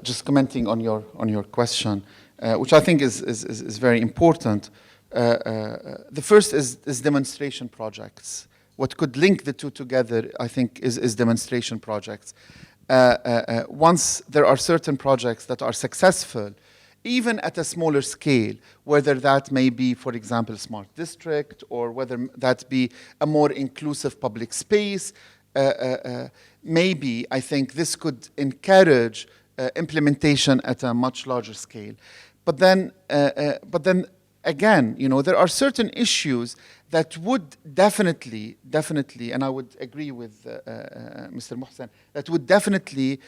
Just commenting on your question, which I think is very important. The first is demonstration projects. What could link the two together, I think, is demonstration projects. Once there are certain projects that are successful, even at a smaller scale, whether that may be, for example, smart district, or whether that be a more inclusive public space, maybe I think this could encourage implementation at a much larger scale. But then again, there are certain issues that would definitely, and I would agree with Mr. Mohsen, that would definitely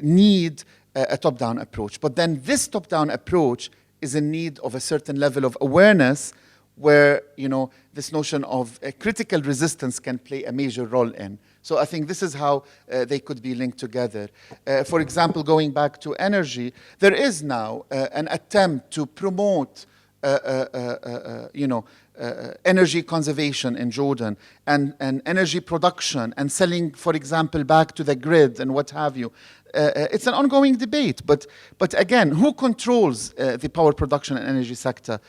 need a top-down approach. But then this top-down approach is in need of a certain level of awareness where, this notion of critical resistance can play a major role in. So I think this is how they could be linked together. For example, going back to energy, there is now an attempt to promote energy conservation in Jordan and energy production and selling, for example, back to the grid and what have you. It's an ongoing debate, but again, who controls the power production and energy sector?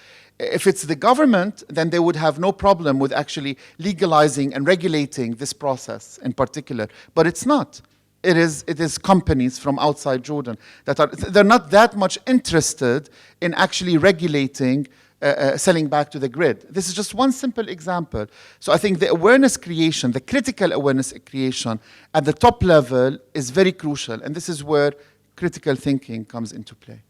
If it's the government, then they would have no problem with actually legalizing and regulating this process in particular, but it's not. It is companies from outside Jordan they're not that much interested in actually regulating selling back to the grid. This is just one simple example. So I think the awareness creation, the critical awareness creation at the top level is very crucial, and this is where critical thinking comes into play.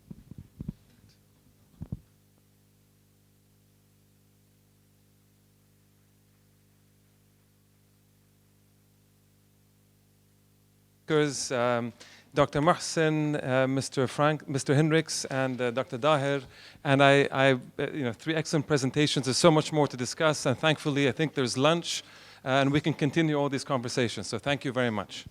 Dr. Mohsen, Mr. Frank, Mr. Hendricks, and Dr. Daher, and I 3 excellent presentations. There's so much more to discuss, and thankfully, I think there's lunch, and we can continue all these conversations. So thank you very much.